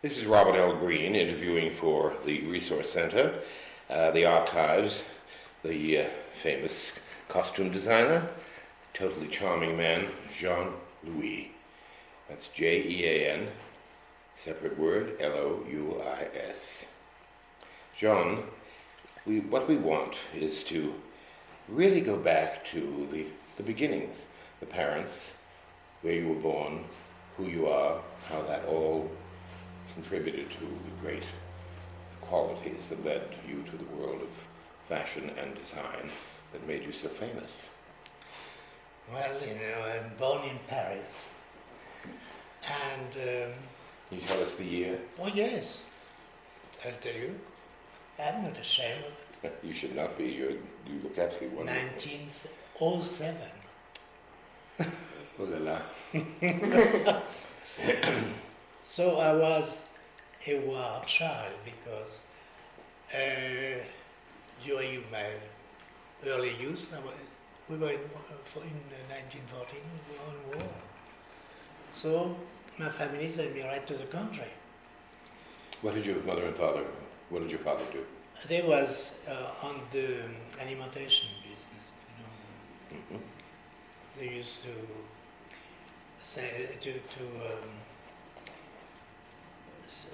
This is Robert L. Green interviewing for the Resource Center, the archives, the famous costume designer, totally charming man, Jean-Louis. That's Jean, separate word, Louis. Jean, what we want is to really go back to the beginnings, the parents, where you were born, who you are, how that all contributed to the great qualities that led you to the world of fashion and design that made you so famous. Well, I'm born in Paris, and... Can you tell us the year? Oh, yes. I'll tell you. I'm not ashamed of it. You should not be. You look absolutely wonderful. 1907. Oh la la. So I was a wild child because during my early youth, we were in 1914, we were in war. So my family sent me right to the country. What did your mother and father, what did your father do? They was on the alimentation business, Mm-hmm. They used to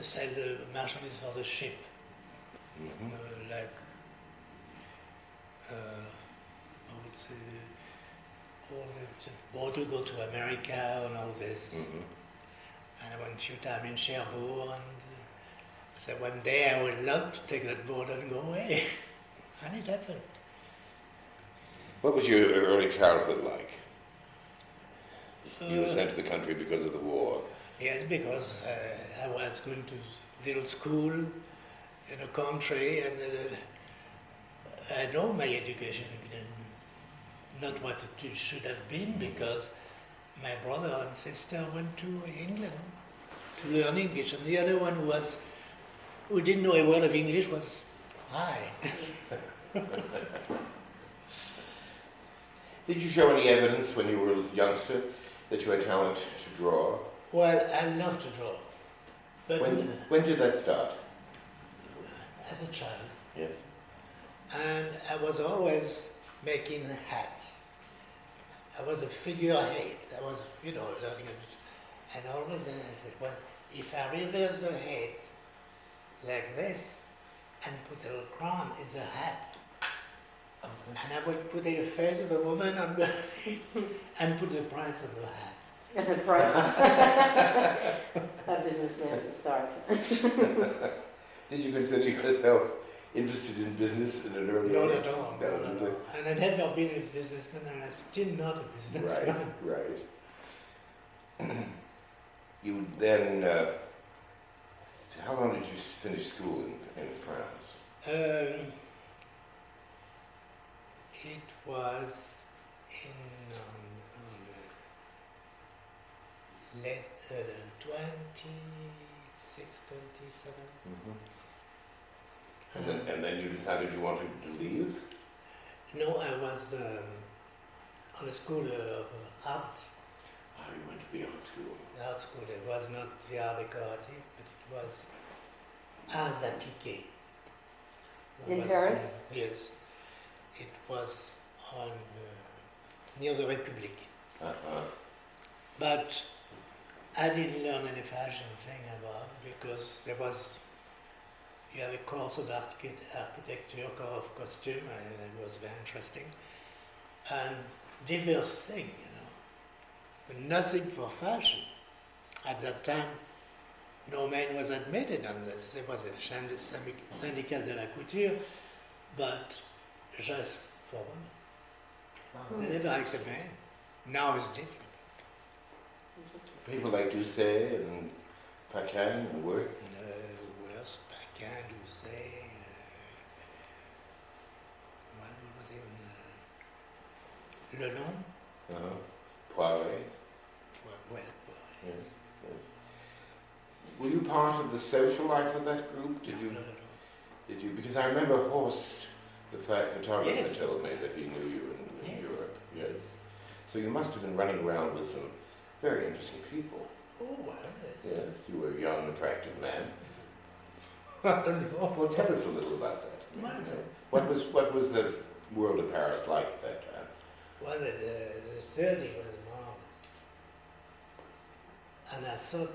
sell the marchandises for the ship, Mm-hmm. I would say, all the boat to go to America and all this. Mm-hmm. And I went a few times in Cherbourg, and I said one day I would love to take that boat and go away. And it happened. What was your early childhood like? You were sent to the country because of the war. Yes, because I was going to little school in a country, and I know my education not what it should have been, because my brother and sister went to England to learn English, and the other one who didn't know a word of English was I. Did you show any evidence when you were a youngster that you had talent to draw? Well, I love to draw. But When did that start? as a child. Yes. And I was always making hats. I was a figurehead. I was, learning it. And always then I said, well, if I reverse the head like this and put a little crown as a hat, and I would put the face of a woman on the and put the price of the hat. And the price. A businessman to start. Did you consider yourself interested in business in an early age? Not at all. And I've never been a businessman, and I'm still not a businessman. Right. You then, how long did you finish school in France? It was in late 26, 27. Mm-hmm. And then you decided you wanted to leave? No, I was on a school of art. Oh, you went to the art school. The art school. It was not the art decorative, but it was arts appliquées. In Paris? Yes. It was on near the Republic. Uh-huh. But I didn't learn any fashion thing about, because you have a course of architecture, of costume, and it was very interesting. And diverse thing, but nothing for fashion. At that time, no man was admitted on this. There was a syndicat de la couture, but just for women. They never accepted men. Now it's different. People like Doucet and Paquin and Worth? Worth, Paquin, Doucet, what was it? Lelon? Uh-huh. Poiret? Well, yes. Were you part of the social life of that group? Did you? Because I remember Horst, the photographer, yes. told me that he knew you in Yes. Europe. Yes. So you must have been running around with some very interesting people. Oh, well, it's... Yes, you were a young, attractive man. I don't know. Well, tell us a little about that. Well, What was the world of Paris like at that time? well, the 30 was marvelous. And I thought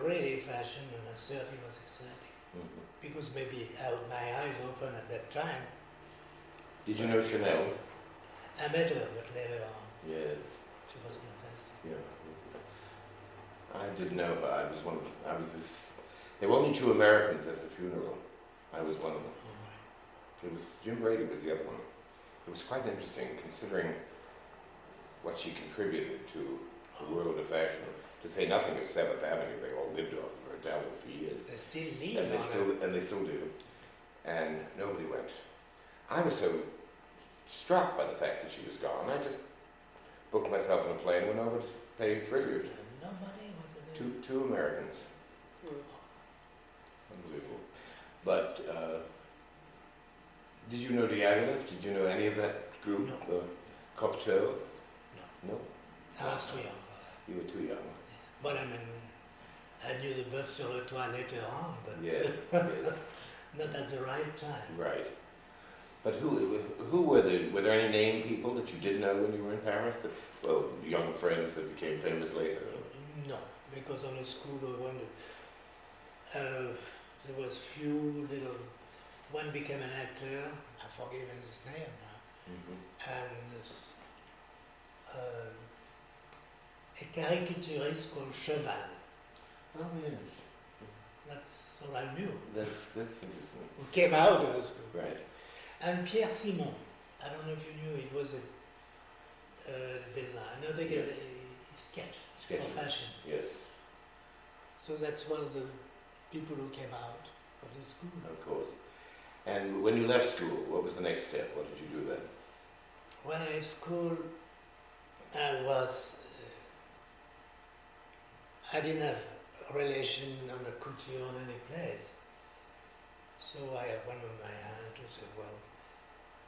really fashion in the 30 was exciting. Mm-hmm. Because maybe I had my eyes open at that time. Did you know Chanel? I met her, but later on. Yes. She was fantastic. Yeah. I didn't know, but there were only 2 Americans at the funeral. I was one of them. It was Jim Brady was the other one. It was quite interesting considering what she contributed to the world of fashion. To say nothing of 7th Avenue, they all lived off of her talent for years. They still live And they still do. And nobody went. I was so struck by the fact that she was gone. I just booked myself on a plane and went over to pay tribute. Nobody was there. Two Americans. Unbelievable. But did you know Diaghilev? Did you know any of that group? No. Cocteau? No. No? I was too young. You were too young. But I mean, I knew the Bœuf sur le toit later on, but Yes. not at the right time. Right. But who were there any named people that you did know when you were in Paris? Young friends that became famous later? No, because on the school there was few little. One became an actor. I forget his name now. Mm-hmm. And a caricaturist called Cheval. Oh, yes. That's all I knew. That's interesting. Who came out of the school. Right. And Pierre Simon. I don't know if you knew. He was a designer. They get a sketch for fashion. Yes. So that's one of the people who came out of the school. Of course. And when you left school, what was the next step? What did you do then? When I left school, I didn't have a relation on the couture in any place. So I have one of my aunt who said, well,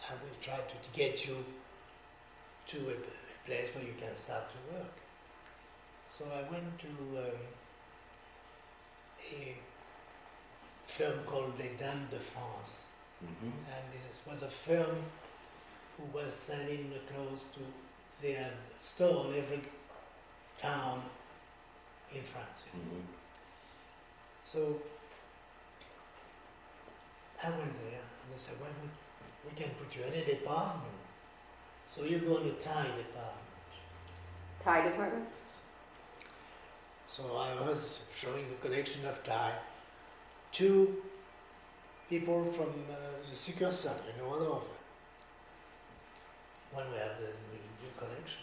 I will try to get you to a place where you can start to work. So I went to a firm called Les Dames de France. Mm-hmm. And this was a firm who was selling the clothes to, they had a store in every town in France. Mm-hmm. So I went there and they said, well, we can put you in a department. So you go in the tie department. Tie department? So I was showing the collection of tie to people from the Circa, all over. When we have the new collection.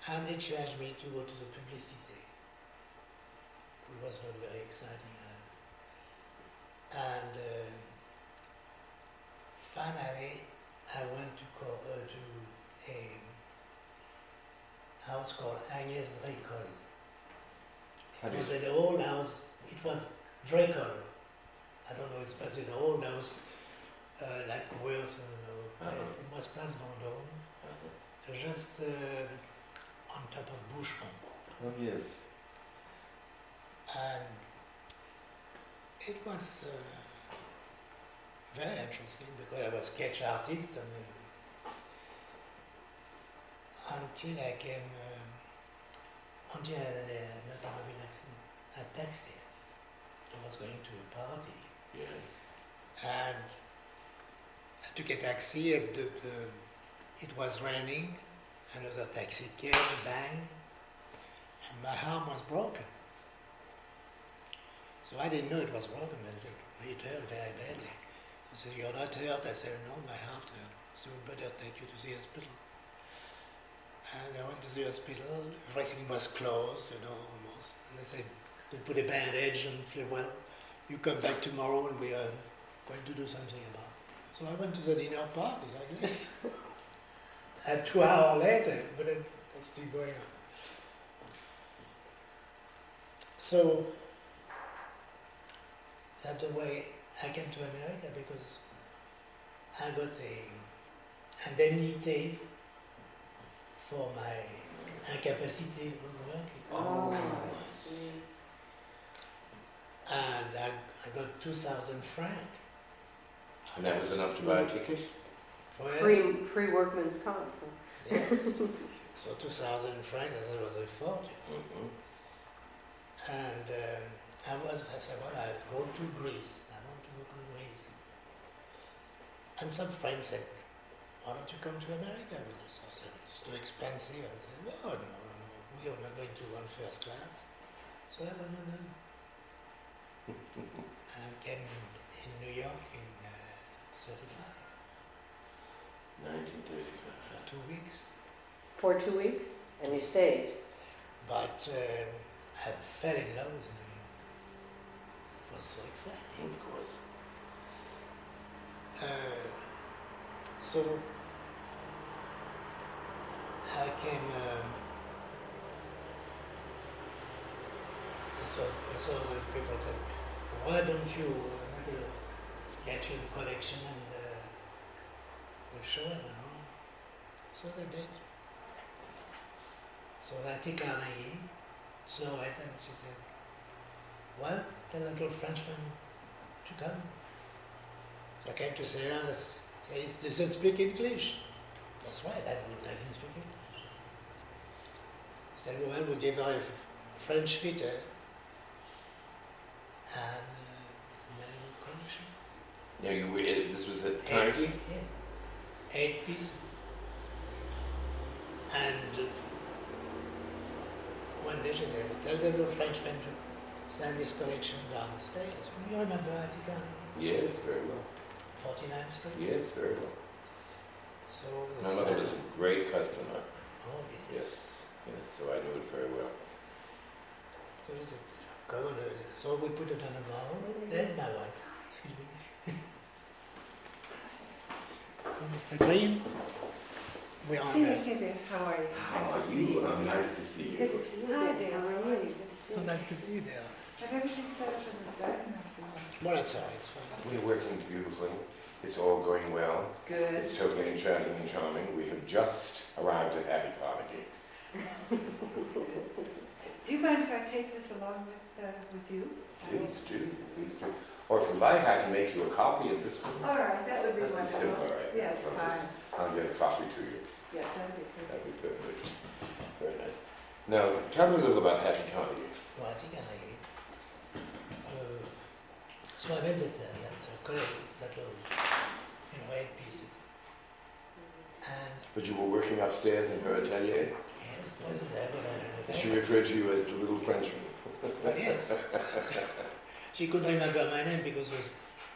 And they challenged me to go to the publicity. It was not very exciting. And finally, I went to a house called Agnès Drecoll. It was an old house. It was Drecoll. I don't know, it's an old house, like Wilson, it was Place Vendôme, just on top of Boucheron. Oh, yes. And it was very interesting because I was a sketch artist until I came, until I not having a taxi. I was going to a party. Yes. And I took a taxi and it was raining. Another taxi came, bang, and my arm was broken. So I didn't know it was broken. I said, it hurt very badly. He said, you're not hurt? I said, no, my heart hurt. So we better take you to the hospital. And I went to the hospital. Everything was closed, almost. And they said, they put a bandage and said, well, you come back tomorrow and we are going to do something about it. So I went to the dinner party, I guess. And 2 hours later, but it was still going on. So that's the way I came to America, because I got a indemnity for my incapacité for working. Oh, I see. And I got 2,000 francs. And that was enough to buy a ticket? Well, Free workman's comp. yes. So 2,000 francs, that was a fortune. Mm-hmm. And I said, well, I'll go to Greece. I want to go to Greece. And some friends said, why don't you come to America with us? I said, it's too expensive. I said, no, we are not going to run first class. So I went on. And I came in New York in 1935. for 2 weeks. For 2 weeks? And you stayed? But I fell in love with New York. It was so exciting. Of course. So I came. So the people said, "Why don't you make a sketching collection and we'll show it?" So they did. So Hattie Carnegie saw it and she said, "Well, tell the little Frenchman to come." So I came to say, he doesn't speak English. That's right, I didn't speak English. He said, well, we gave her a French fitter and a collection. Now, this was at Carnegie? Yes, 8 pieces. And one day she said, tell the little Frenchman to send this collection downstairs. You remember Hattie Carnegie? Yes, very well. 49th Street? Yes, very well. So My mother was a great customer. Oh, Yes, yes, so I knew it very well. So he said, go on. So we put it on a wall. There's my wife. Excuse me. Mr. Green. We are See, Mr. Dear, how are you? How are you? Nice to see you. Good to see you. Hi, Dave. Dale. How are you? Good to see so you. nice to see you there. Have everything set up in the garden? Well, it's all right. It's fine. We're working beautifully. It's all going well. Good. It's totally enchanting and charming. We have just arrived at Hattie Carnegie. Do you mind if I take this along with you? Please do, please do. Or if you like, I can make you a copy of this one. All right, that would be That'd be still wonderful. all right. Yes, So fine. I'll get a copy to you. Yes, that'd be good. That'd be perfect. Very nice. Now, tell me a little about Hattie Carnegie. So I think so I rented that little, 8 pieces. And But you were working upstairs in her atelier? yes, wasn't there, but And she referred to you as the little Frenchman. yes. She couldn't remember my name because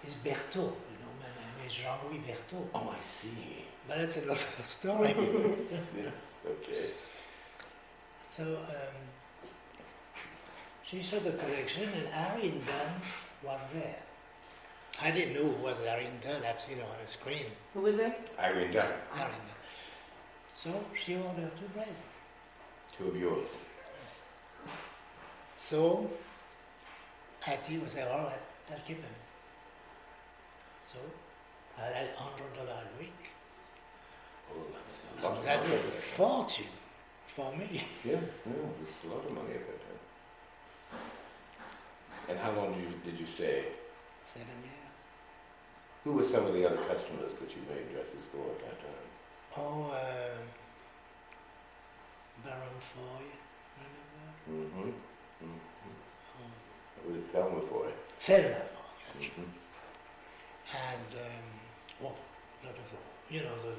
it's Berthault, my name is Jean-Louis Berthault. Oh, I see. But that's another story. Yeah, okay. So she saw the collection and Harry Dunn was there. I didn't know who was Harry Dunn, I've seen her on the screen. Who was there? Irene Dunn, Harry Dunn. So she ordered 2 dresses. 2 of yours. So Hattie was there, all right, I'll keep them. So I had $100 a week. Oh, that's a lot of That money. was a fortune for me. Yeah, no, it's a lot of money at that time. And how long did you stay? 7 years. Who were some of the other customers that you made dresses for at that time? Oh, Baron Foy, remember? Mm-hmm. It was Thelma Foy. Thelma Foy, that's Mm-hmm. and well, lot of the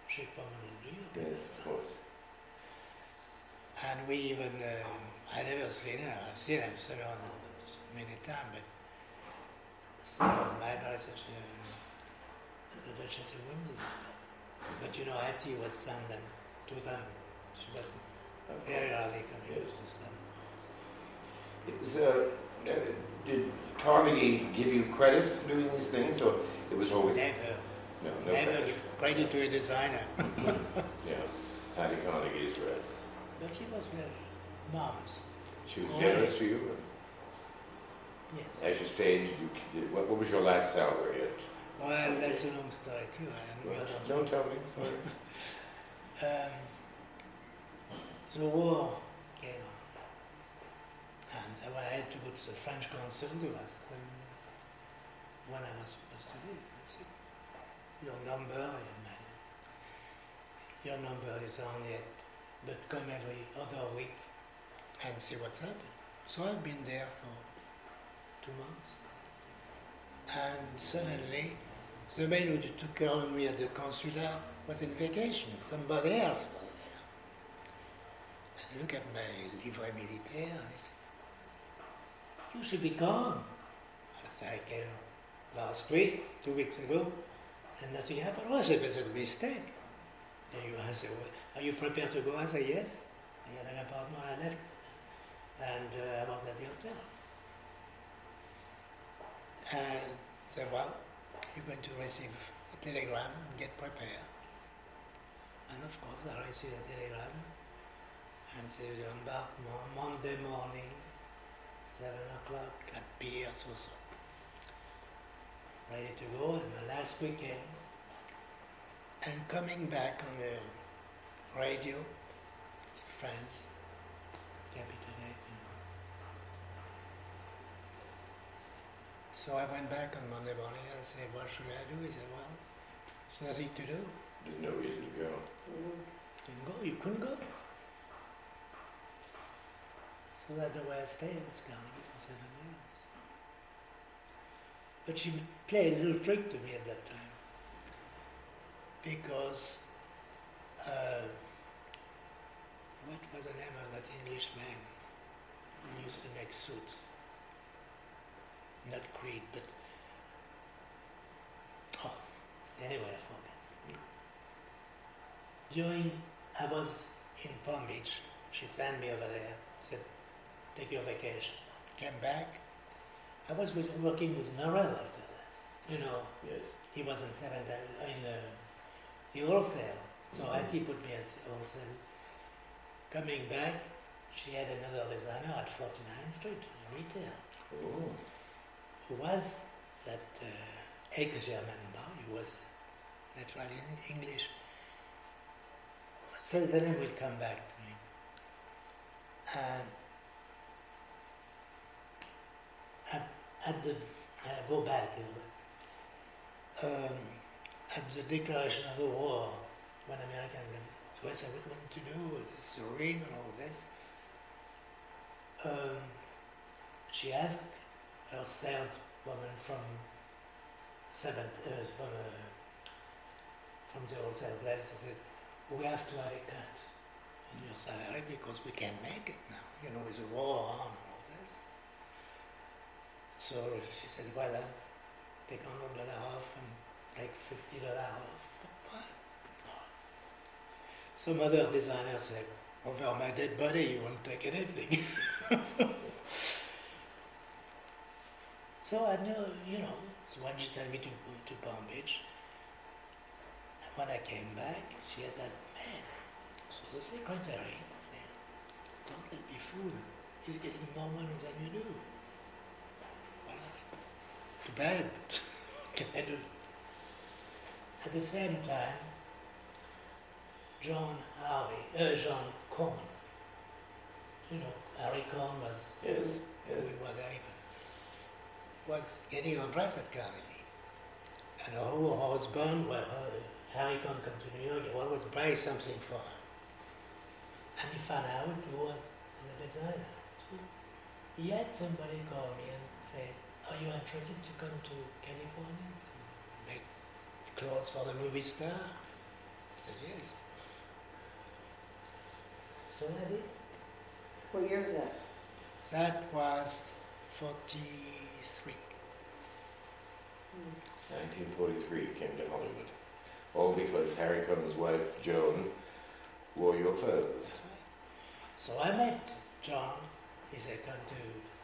ship permanent deal. Yes, of course. And we even I never seen her. I've seen her on many times, but my advice is the Duchess of Windsor. But Hattie was standing to them. She was very rarely confused to them. It was, did Carnegie give you credit for doing these things, or it was always... Never. No Never credit. give credit to a designer. Yeah, Hattie Carnegie's dress. But she was very mom's. She was Oh, generous yeah. to you? Yes. As you stayed, what was your last salary at? Well, that's a long story too. Well, don't tell me. the war came on. And when I had to go to the French consul, it was when I was supposed to leave. I said, your number is on yet, but come every other week and see what's happening. So I've been there for 2 months. And suddenly, the man who took care of me at the consular was in vacation. Somebody else was there. And I look at my livre militaire and he said, you should be gone. I said, I came last week, 2 weeks ago, and nothing happened. Oh, I said, it's a mistake. I said, well, are you prepared to go? I said, yes. I had an apartment, I left. And I was at the hotel. And said, well, you're going to receive a telegram and get prepared. And of course, I received a telegram and said, embarkment Monday morning, 7 o'clock at pier, so. Ready to go, and my last weekend. And coming back on the radio, France, capitulate. So I went back on Monday morning and I said, what should I do? He said, well, there's nothing to do. There's no reason to go. Didn't go, you couldn't go. So that's the way I stayed in Carnegie for 7 years. But she played a little trick to me at that time. Because, what was the name of that English man who used to make suits? Not Creed, but, anyway, I forget. I was in Palm Beach, she sent me over there, said, take your vacation. Came back, I was working with Norell after that. You know, Yes. he was in the wholesale, so Hattie put me at wholesale. Coming back, she had another designer at 49th Street, retail. Oh. Who was that ex-German bar, he was naturally English. So then it would come back to me. And go back a little bit. At the declaration of the war, when American so I said, what we want to do with this ring and all this. She asked her saleswoman from the wholesale place, I said, we have to have a cut in your salary because we can't make it now, with the war on and all this. So she said, well, I'll take $100 off and take $50 off. Some other designer said, over my dead body, you won't take anything. So I knew, so when she sent me to Palm Beach, when I came back, she had that man. So the secretary said, don't let me fool him. He's getting more money than you do. Well, too bad. At the same time, John Cohn, Harry Cohn was, Yes. who was there, was getting a dress at Carnegie. And her husband, Harry Cohn come to New York, he always buy something for her. And he found out he was a designer. So he had somebody call me and say, are you interested to come to California to make clothes for the movie star? I said, yes. So I did. What year was that? That was 43. 1943 came to Hollywood. All because Harry Cohn's wife, Joan, wore your clothes. So I met John. He said, come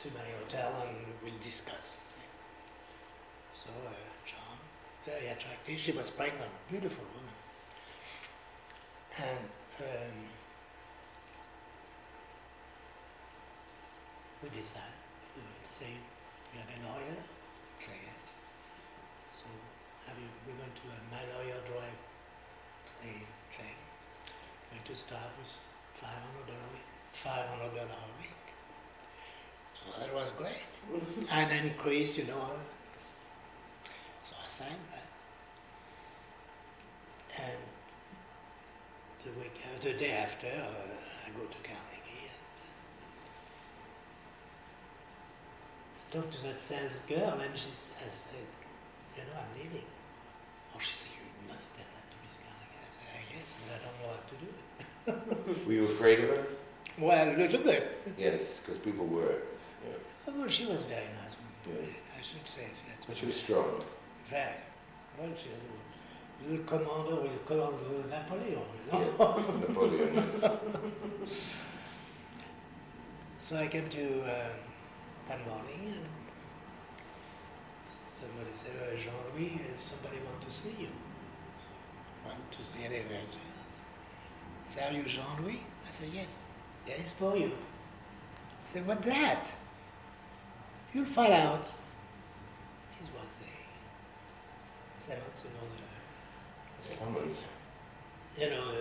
to my hotel and we'll discuss. So John, very attractive. She was pregnant, beautiful woman. And we decided to say, you have a lawyer? Say yes. So we went to my lawyer drive a train. Went to start with $500 a week. So that was great. And increased, you know. So I signed that. And the day after, I go to Carnegie. I talked to that sales girl, and she said, you know, I'm leaving. Oh, she said, you must tell that to Miss Carnegie. I said, yes, but I don't know how to do it. Were you afraid of her? Well, a little bit. Yes, because people were. Yeah. Well, she was very nice. Yeah. I should say. That's But she was strong. very. Well, she was a little commander with the color of Napoleon, you know? Yeah. Napoleon, yes. So I came to one morning and somebody said, Jean-Louis, somebody wants to see you. Want to see anyway. Say, are you Jean-Louis? I said, yes. There is for you. I said, what's that? You'll find out. This was the summons, Summons. you know,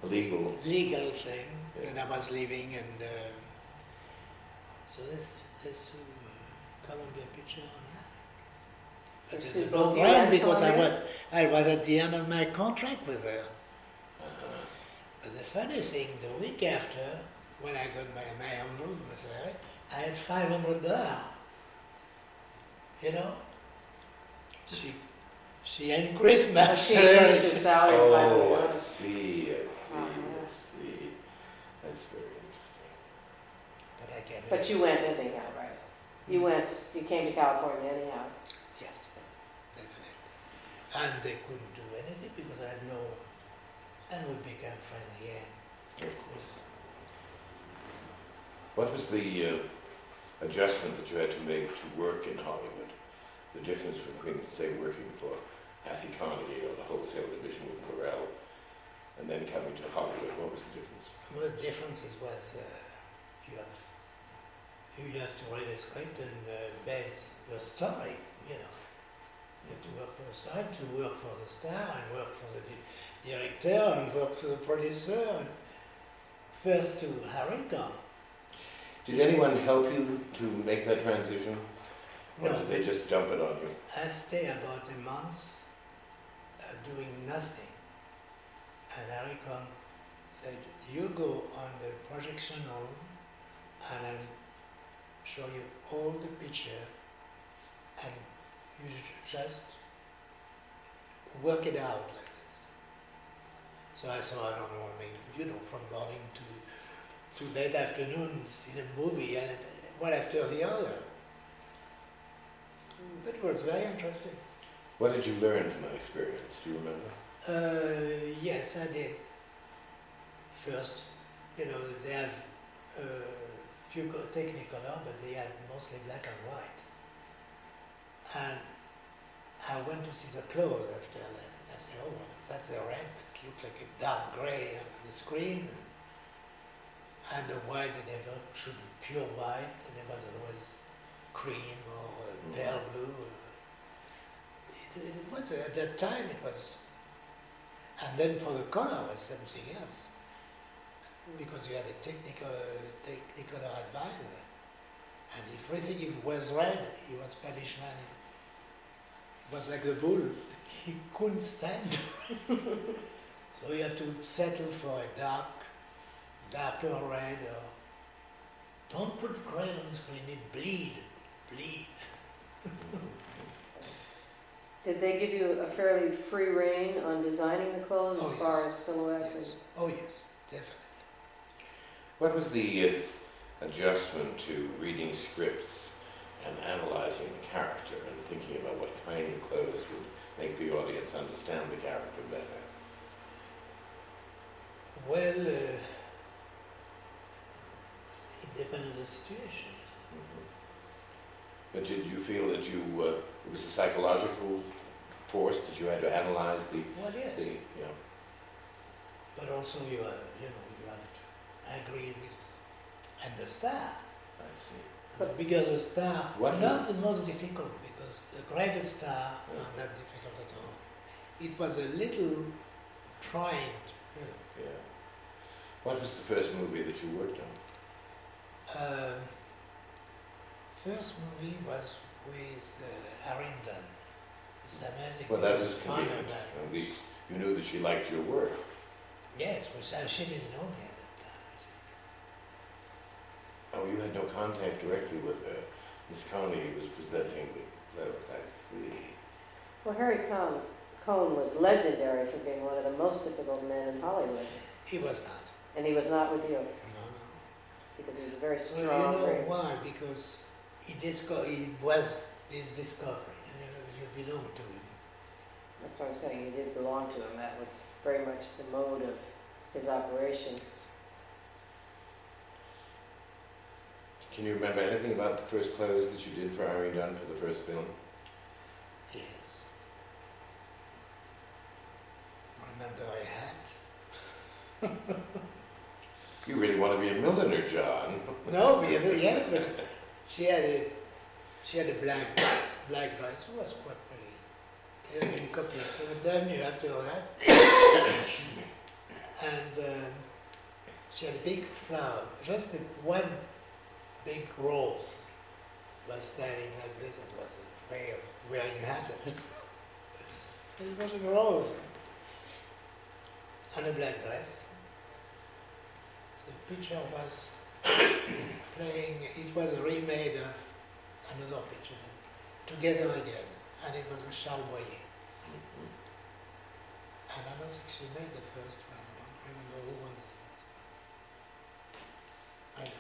A legal. legal thing. Yeah. And I was leaving, and so this Columbia picture on that. But Is there's she no both brand in because Columbia? I was at the end of my contract with her. But the funny thing, the week after, when I got my envelope, I had $500. You know, she increased my She increased your salary by Oh, I $500. see, I Uh-huh. see. That's very interesting. But I can't. But you went anyhow, right? You came to California anyhow. Yes, definitely. And they couldn't do anything because I had no. And we became friends again. Of course. What was the adjustment that you had to make to work in Hollywood? The difference between, say, working for Hattie Carnegie or the wholesale division with Norell, and then coming to Hollywood, what was the difference? Well, the difference was you have to write a script and base your story, you know. You have to work for the star, to work for the star, and work for the director, and work for the producer, and first to Harrington. Did anyone help you to make that transition? Or No. did they just dump it on you? I stayed about a month doing nothing. And Harrington said, you go on the projection room and I'll show you all the picture and you just work it out like this. So I saw, I don't know, I mean, you know, from morning to late afternoons in a movie and one after the other. It was very interesting. What did you learn from that experience? Do you remember? Yes, I did. First, you know, they have few technicolor, but they had mostly black and white. And I went to see the clothes after that. I said, oh, that's a red. It looked like a dark gray on the screen. And the white, they never should be pure white, and it was always cream or pale blue. It was, at that time, it was, and then for the color was something else. Because you had a technical advisor. And if everything was red, he was Spanish man. It was like the bull. He couldn't stand. So you have to settle for a darker red, or don't put gray on the screen, it bleed. Did they give you a fairly free rein on designing the clothes Oh, as far yes. as silhouettes? Yes. Oh yes, definitely. What was the adjustment to reading scripts and analyzing the character and thinking about what kind of clothes would make the audience understand the character better? Well, it depends on the situation. But did you feel that it was a psychological force that you had to analyze the, Well, yes. yeah. But also you have to agree with and the star. I see. But because the star, What not the most difficult, because the greatest star are not difficult at all. It was a little trying, you know. Yeah. What was the first movie that you worked on? First movie was with Harrington. It's amazing. Well, that was Kind of convenient. that. At least you knew that she liked your work. Yes, which she didn't know me at that time. Oh, you had no contact directly with her. Miss Coney was presenting the clothes, I see. Well, Harry Cohn was legendary for being one of the most difficult men in Hollywood. He was not. And he was not with you, No, because he was a very no. strong, Well, you know very... why? Because he was his discovery, and you belong to him. That's what I'm saying, you did belong to him. That was very much the mode of his operation. Can you remember anything about the first clothes that you did for Irene Dunn for the first film? Yes. I remember I had. You really want to be a milliner, John. No, but yeah, but she had a black dress. It was quite pretty. There had been a couple of some of them you after that. And she had a big flower, just one big rose was standing like this. It was a way of where you had it. And it was a rose and a black dress. The picture was playing, it was a remade of another picture, Together Again, and it was with Charles Boyer. And I don't think she made the first one, I don't remember who was it.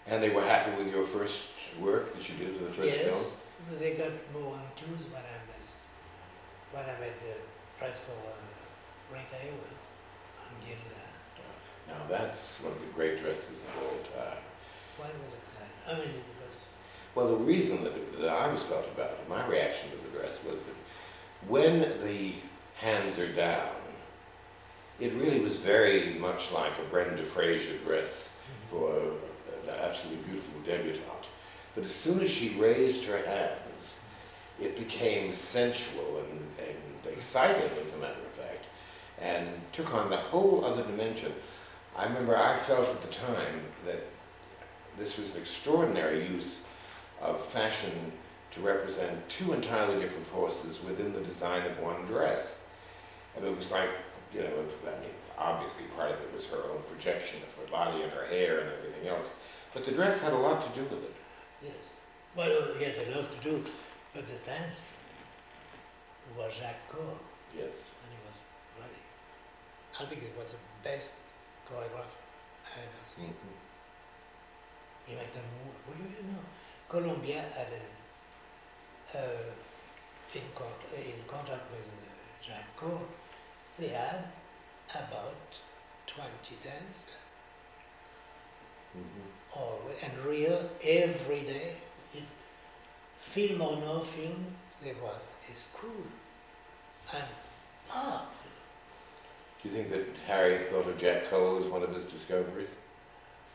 And they were happy with your first work that you did for the first film? Yes, they got more on choose when I made the press for Recay with and Gilda. Now that's one of the great dresses of all time. When was it that? I mean, it was, Well, the reason that I always felt about it, my reaction to the dress was that when the hands are down, it really was very much like a Brenda Fraser dress for an absolutely beautiful debutante. But as soon as she raised her hands, it became sensual and exciting, as a matter of fact, and took on a whole other dimension. I remember I felt at the time that this was an extraordinary use of fashion to represent two entirely different forces within the design of one dress. And it was like, you know, I mean, obviously part of it was her own projection of her body and her hair and everything else, but the dress had a lot to do with it. yes. Well, he had a lot to do, but the dance was Jacques Coeur, Yes. and he was ready. I think it was the best choreographer I ever seen. He made them move. Well, you know, Columbia had in contact with Jacques Coeur, they had about 20 dancers. And real every day, film or no film, there was a school and art. Do you think that Harry thought of Jack Cole as one of his discoveries?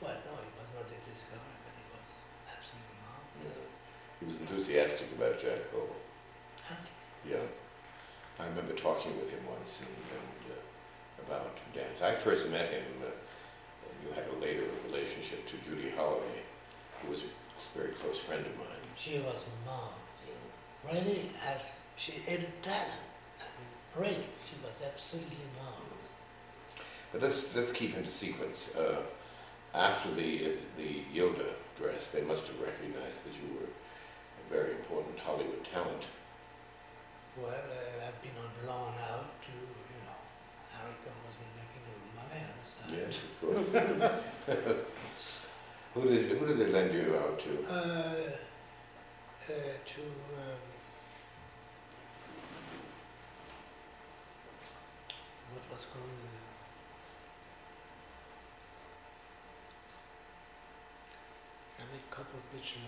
Well, no, it was not a discovery, but it was absolutely marvelous. He was enthusiastic about Jack Cole. I think. Yeah. I remember talking with him once and about dance. I first met him, you had a later relationship to Judy Holliday, who was a very close friend of mine. She was marvelous. Really, she had a talent. I mean, really, she was absolutely marvelous. But let's keep into sequence. After the Yoda dress, they must have recognized that you were a very important Hollywood talent. Well, I've been on loan out to, you know, Harrington was making a money on the side. Yes, of course. Who did they lend you out to? What was called? I made a couple of pictures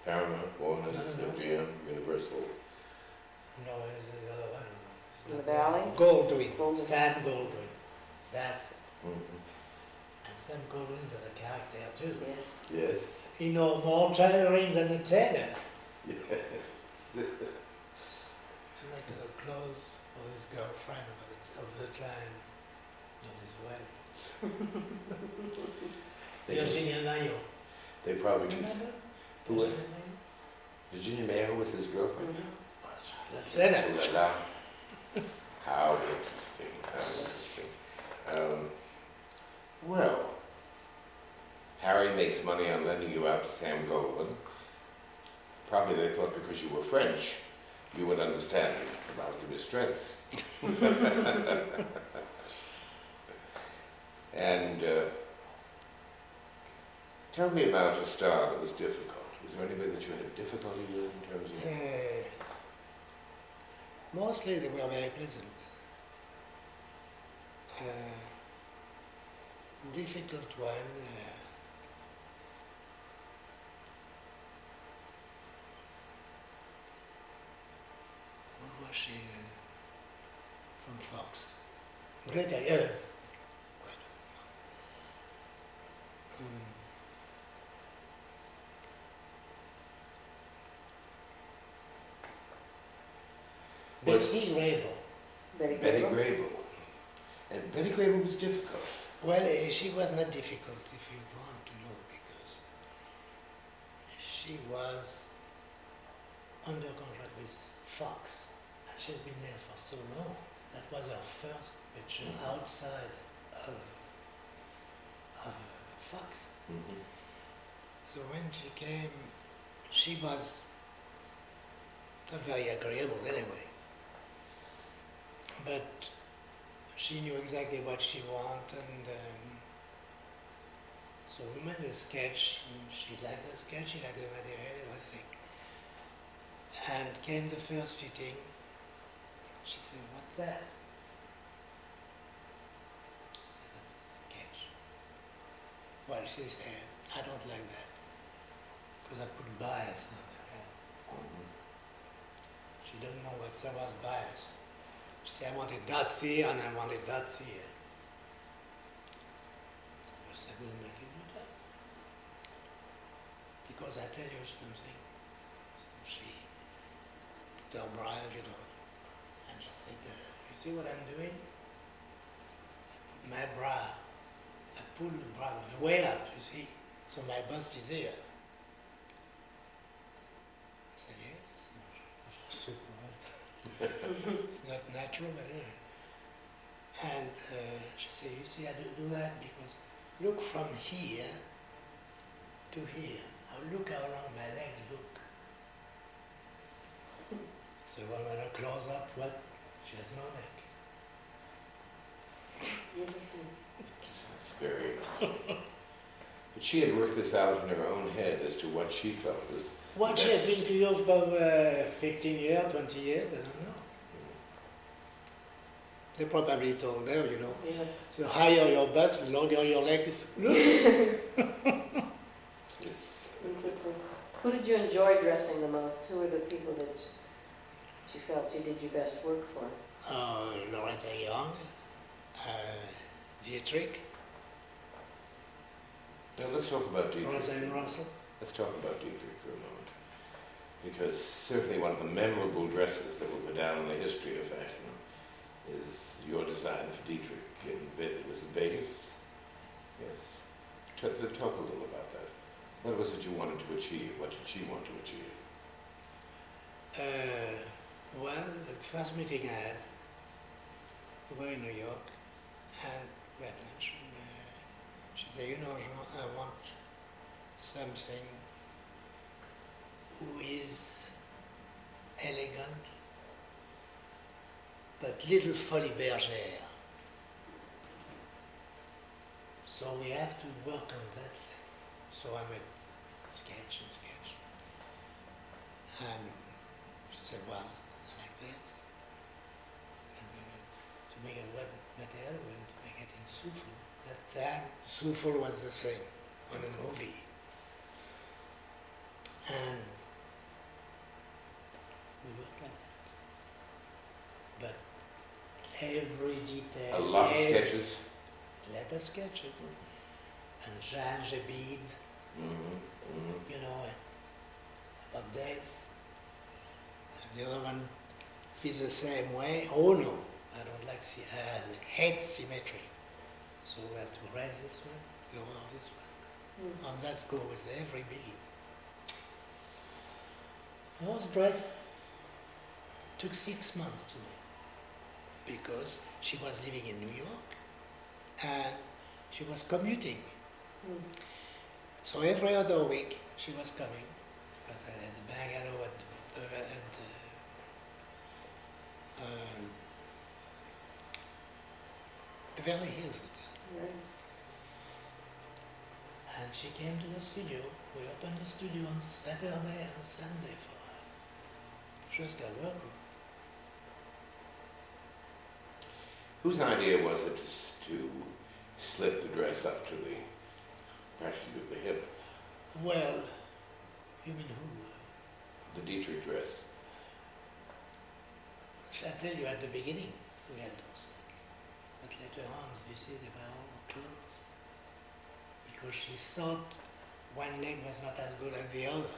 there. Paramount, Warner, No. GM, Universal. No, it's the other one. In the Valley? Goldwyn. Goldwyn. Sam Goldwyn. That's it. Mm-hmm. And Sam Goldwyn was a character too. Yes. Yes. He know more tailoring than a tailor. Yes. Like the clothes for his girlfriend of the time of his wife. Virginia Mayo. They probably Remember? Who was Virginia Mayo? Virginia Mayo with his girlfriend? Let's say that. La, la. How interesting, how interesting. Well, Harry makes money on lending you out to Sam Goldwyn. Probably they thought because you were French, you would understand about the distress. And tell me about a star that was difficult. Was there anybody that you had difficulty with in terms of... Mostly they were very pleasant. Difficult one. What was she from Fox? Greta, Betty Grable. Betty Grable. And Betty Grable was difficult. Well, she was not difficult if you want to know, because she was under contract with Fox, and she's been there for so long. That was her first picture outside of Fox. Mm-hmm. So when she came, she was not very agreeable anyway. But she knew exactly what she wanted, and so we made a sketch, and she liked the sketch, she liked the material, everything. And came the first fitting, she said, "What's that?" That's sketch. Well, she said, "I don't like that, because I put bias on it." She didn't know what there was bias. She said, "I wanted dots here and I wanted dots here." I said, "We'll make it do that. Because I tell you something." So she put her bra, and she said, "You see what I'm doing? My bra, I pull the bra way up, you see, so my bust is here." I said, "Yes, it's super. It's not natural, but anyway." And she said, "You see, I do that because look from here to here. I'll look how long my legs look." So when I close up, what? She has no neck. That's very interesting. But she had worked this out in her own head as to what she felt was What she has been to you for 15 years, 20 years, I don't know. They probably told her, Yes. So higher your bust, longer your legs. It's Interesting. Who did you enjoy dressing the most? Who were the people that you felt you did your best work for? Loretta Young, Dietrich, Now let's talk about Dietrich. Rosalind Russell. Let's talk about Dietrich for a moment. Because certainly one of the memorable dresses that will go down in the history of fashion is your design for Dietrich was it Vegas? Yes. Talk a little about that. What was it you wanted to achieve? What did she want to achieve? Well, the first meeting I had, we were in New York, and we had lunch, and she said, Jean, I want something who is elegant, but little folie bergère. So we have to work on that thing. So I made sketch. And she said, well, I like this. And to make it wet material, we went to make it in souffle. That time, souffle was the thing on a movie. And we worked like that. But every detail. A lot of sketches. A lot of sketches. And Jean Gebide, about this. And the other one, is the same way. Oh no, I don't like, I hate symmetry. So we have to raise this one, lower this one. And that goes with every bead. Rose dress took 6 months to make because she was living in New York and she was commuting. So every other week she was coming because I had the bungalow at Beverly Hills. Right. And she came to the studio. We opened the studio on Saturday and Sunday for her. Just a workroom. Whose idea was it to slip the dress up to the practically to the hip? Well, you mean who? The Dietrich dress. Shall I tell you at the beginning we had those. But later on, you see, they were all closed. Because she thought one leg was not as good as the other.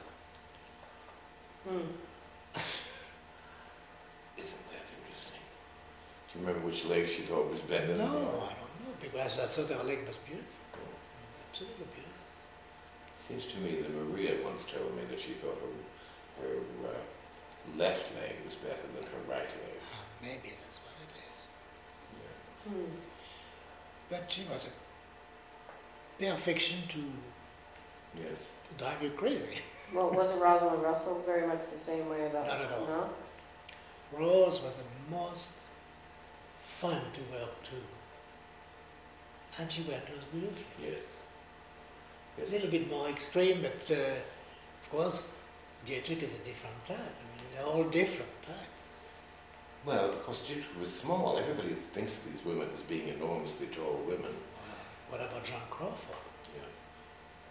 Isn't that interesting? Do you remember which leg she thought was better than the No, other? I don't know, because I thought her leg was beautiful. Absolutely beautiful. Seems to me that Maria once told me that she thought her left leg was better than her right leg. Maybe that's what it is. Yeah. But she was a perfection to Yes. drive you crazy. Well, wasn't Rosalind Russell very much the same way about Not at all. No? Rose was the most fun to work to. And she worked those beautifully. Yes. A Yes. little bit more extreme, but of course, Dietrich is a different type. I mean, they're all different types. Well, of course, Dietrich was small. Everybody thinks of these women as being enormously tall women. What about Joan Crawford? Yeah.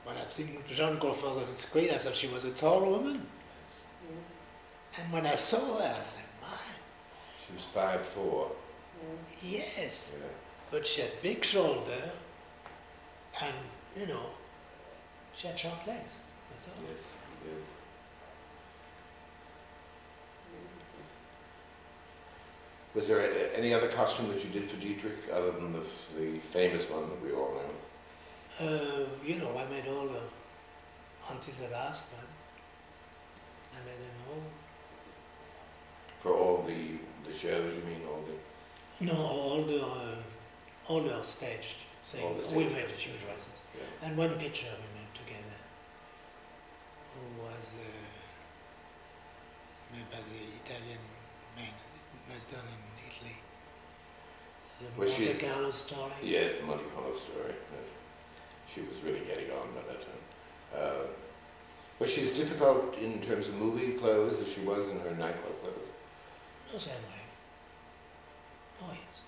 When I've seen Joan Crawford on the screen, I thought she was a tall woman. And when I saw her, I said, my, She was 5'4". yes. Yeah. But she had big shoulder, and, you know, she had short legs. That's all. Yes. Yes. Was there any other costume that you did for Dietrich other than the famous one that we all know? You know, I made all the, until the last one, I made them all. For all the shows, you mean, all the... No, all the staged things. All the We staged made a few dresses. Yeah. And one picture we made together, who was made by the Italian man. It was done in Italy. The Was she- Monte Carlo story. Yes, the Monte Carlo story. Yes. She was really getting on by that time. Was she as difficult in terms of movie clothes as she was in her nightclub clothes? No same way. Oh yes.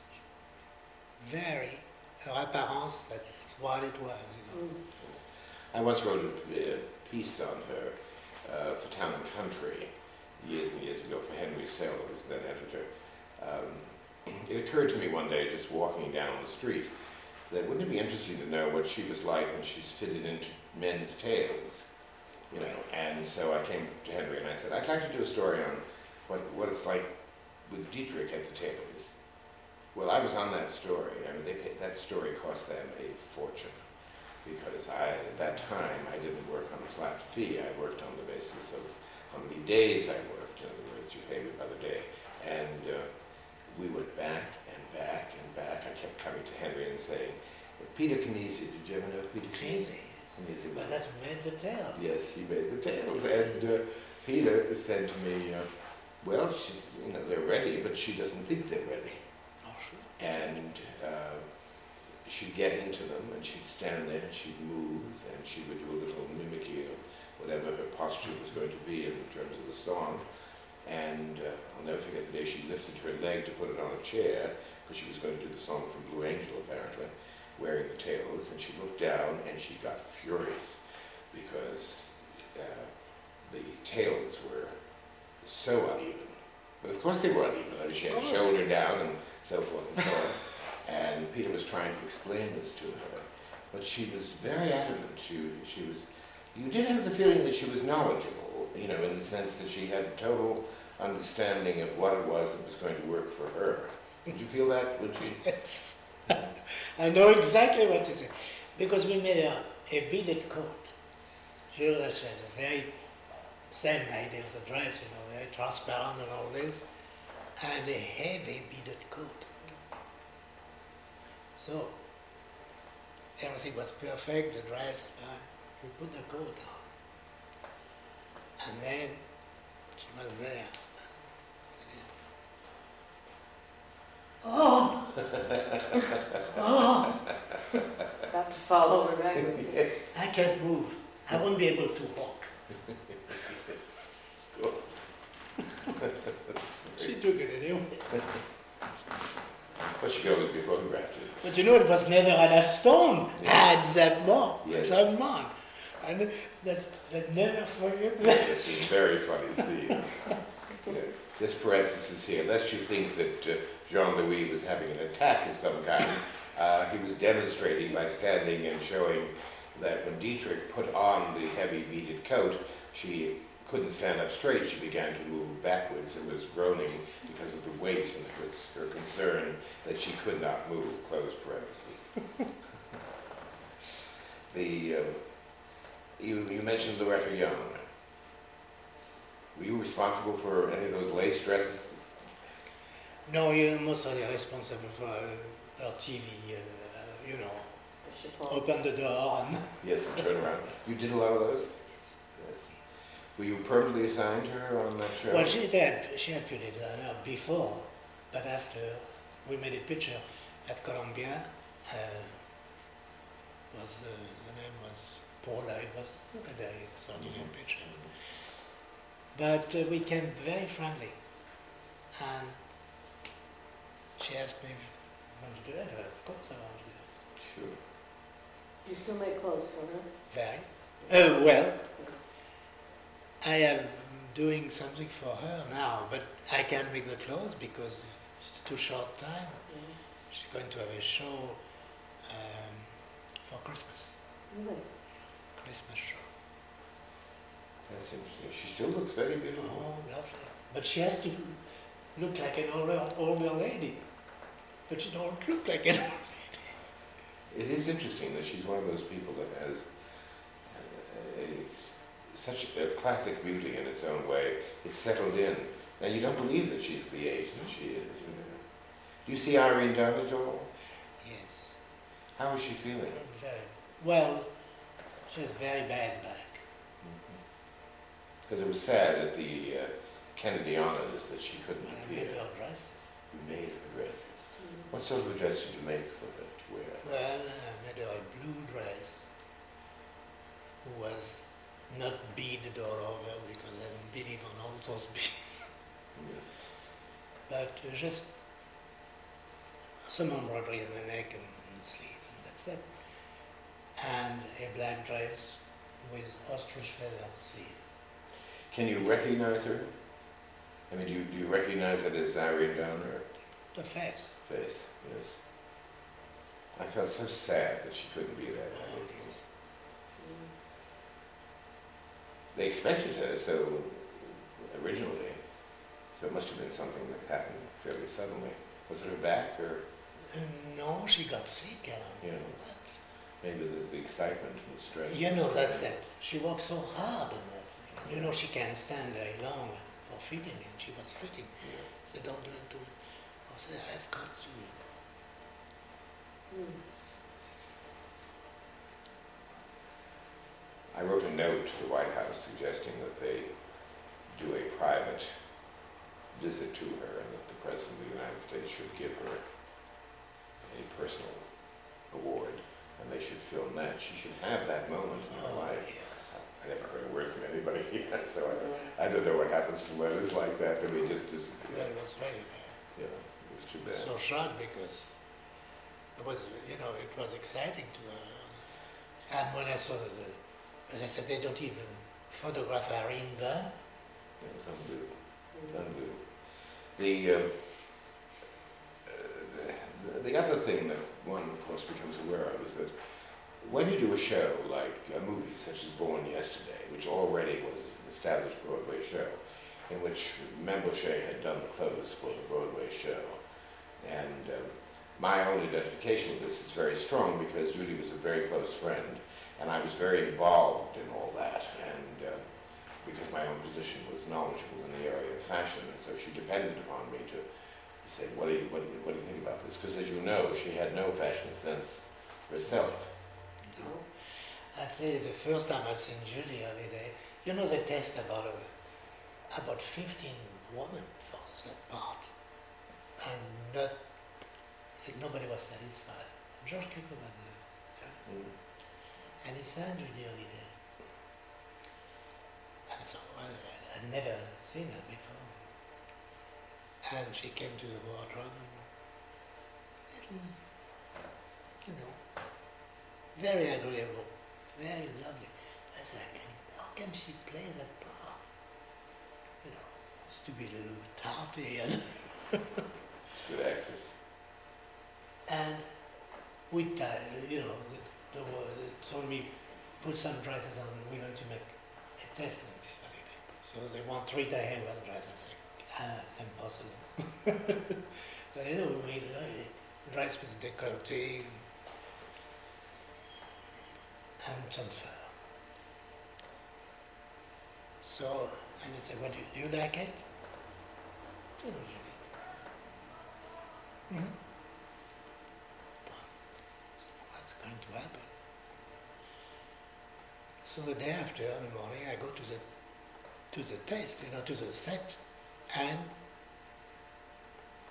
Very. Her apparence, that's what it was, you know. I once wrote a piece on her for Town and Country years and years ago for Henry Sale, who was then editor. It occurred to me one day, just walking down the street, that wouldn't it be interesting to know what she was like when she's fitted into men's tails, you know? And so I came to Henry and I said, I'd like to do a story on what it's like with Dietrich at the tailors. Well, I was on that story. I mean, that story cost them a fortune because at that time, I didn't work on a flat fee. I worked on the basis of how many days I worked. In other words, you pay me by the day. And we went back and back and back. I kept coming to Henry and saying, Peter Canisi, did you ever know Peter Canisi? Crazy. But that's who made the tail. Yes, he made the tails. And Peter said to me, well, they're ready, but she doesn't think they're ready. Oh, sure. And she'd get into them, and she'd stand there, and she'd move, and she would do a little mimicry of whatever her posture was going to be in terms of the song. And I'll never forget the day she lifted her leg to put it on a chair, because she was going to do the song from Blue Angel, apparently, wearing the tails, and she looked down, and she got furious, because the tails were so uneven. But of course they were uneven. I mean, she had a shoulder down, and so forth and so on. And Peter was trying to explain this to her, but she was very adamant. She was. You did have the feeling that she was knowledgeable, in the sense that she had a total understanding of what it was that was going to work for her. Did you feel that, would you? Yes. I know exactly what you say. Because we made a beaded coat. She was a very same idea as a dress, you know, very transparent and all this, and a heavy beaded coat. So everything was perfect, the dress, we put the coat on. And then she was there. Oh! Oh! About to fall over backwards. I can't move. I won't be able to walk. She took it anyway. But she could always be photographed. But you know, it was never enough stone. Yeah. Add that more. Yes. That more. And that never forget It's very funny to see. Yeah. This parenthesis here, lest you think that Jean-Louis was having an attack of some kind, he was demonstrating by standing and showing that when Dietrich put on the heavy beaded coat, she couldn't stand up straight. She began to move backwards and was groaning because of the weight, and it was her concern that she could not move, close parentheses. You mentioned Loretta Young. Were you responsible for any of those lace dresses? No, you're mostly responsible for her TV, you know, open the door and... Yes, and turn around. You did a lot of those? Yes. Were you permanently assigned to her on that show? Well, she had put it before, but after we made a picture at Columbia, the name was Paula, it was not a very extraordinary picture. But we became very friendly, and she asked me if I wanted to do it. Of course I wanted to do it. Sure. You still make clothes for her? Very. Well, I am doing something for her now, but I can't make the clothes because it's too short time. Mm-hmm. She's going to have a show for Christmas. Really? Christmas show. That's interesting. She still looks very beautiful. Oh, lovely. But she has to look like an older lady. But she don't look like an old It is interesting that she's one of those people that has such a classic beauty in its own way. It's settled in. And you don't believe that she's the age that she is. Do you see Irene down at all? Yes. How is she feeling? Very. Well, she has very bad back. Because it was sad at the Kennedy honors that she couldn't I appear. made her dresses. You made her dresses. What sort of a dress did you make for her to wear? Well, I made her a blue dress, who was not beaded all over because I don't believe on all those beads. Yeah. But just some embroidery on the neck and the sleeve, and that's it. And a black dress with ostrich feather sleeve. Can you recognize her? I mean, do you recognize it as Irene Downer? The face. Face, yes. I felt so sad that she couldn't be that age. They expected her so originally, so it must have been something that happened fairly suddenly. Was it her back, or No, she got sick. I don't know. maybe the excitement and the stress? You know, that's it. She worked so hard on that. You know, she can't stand very long for fitting, and she was fitting. Yeah. I said, don't do it to me. I said, I've got to. I wrote a note to the White House suggesting that they do a private visit to her and that the President of the United States should give her a personal award, and they should film that. She should have that moment in her life. Yes. I never heard a word from anybody yet, so I don't know what happens to letters like that. They may just disappear. That was very bad. Yeah, it was too bad. So shocked because it was, you know, it was exciting to her. And when I saw as I said, they don't even photograph Irene there. It was unbelievable. Unbelievable. The other thing that one, of course, becomes aware of is that when you do a show like a movie such as Born Yesterday, which already was an established Broadway show, in which Membochet had done the clothes for the Broadway show. And my own identification with this is very strong because Judy was a very close friend, and I was very involved in all that, and because my own position was knowledgeable in the area of fashion, and so she depended upon me to say, what do you think about this? Because as you know, she had no fashion sense herself. No. Actually, the first time I've seen Judy Holiday, they test about 15 women for that part, and nobody was satisfied. George Cukor was there, and he signed Judy Holiday. And I thought, well, I'd never seen her before. And she came to the wardrobe, and very agreeable, very lovely. I said, how can she play that part? To be a little tarty and She's a good actress. and we told me put some dresses on. We're going to make a test of this holiday. So they want 3 day dresses. It's impossible. So we dress with décolleté and some fur. So, and they said, do you like it? What's going to happen? So the day after, in the morning, I go to the test, to the set, and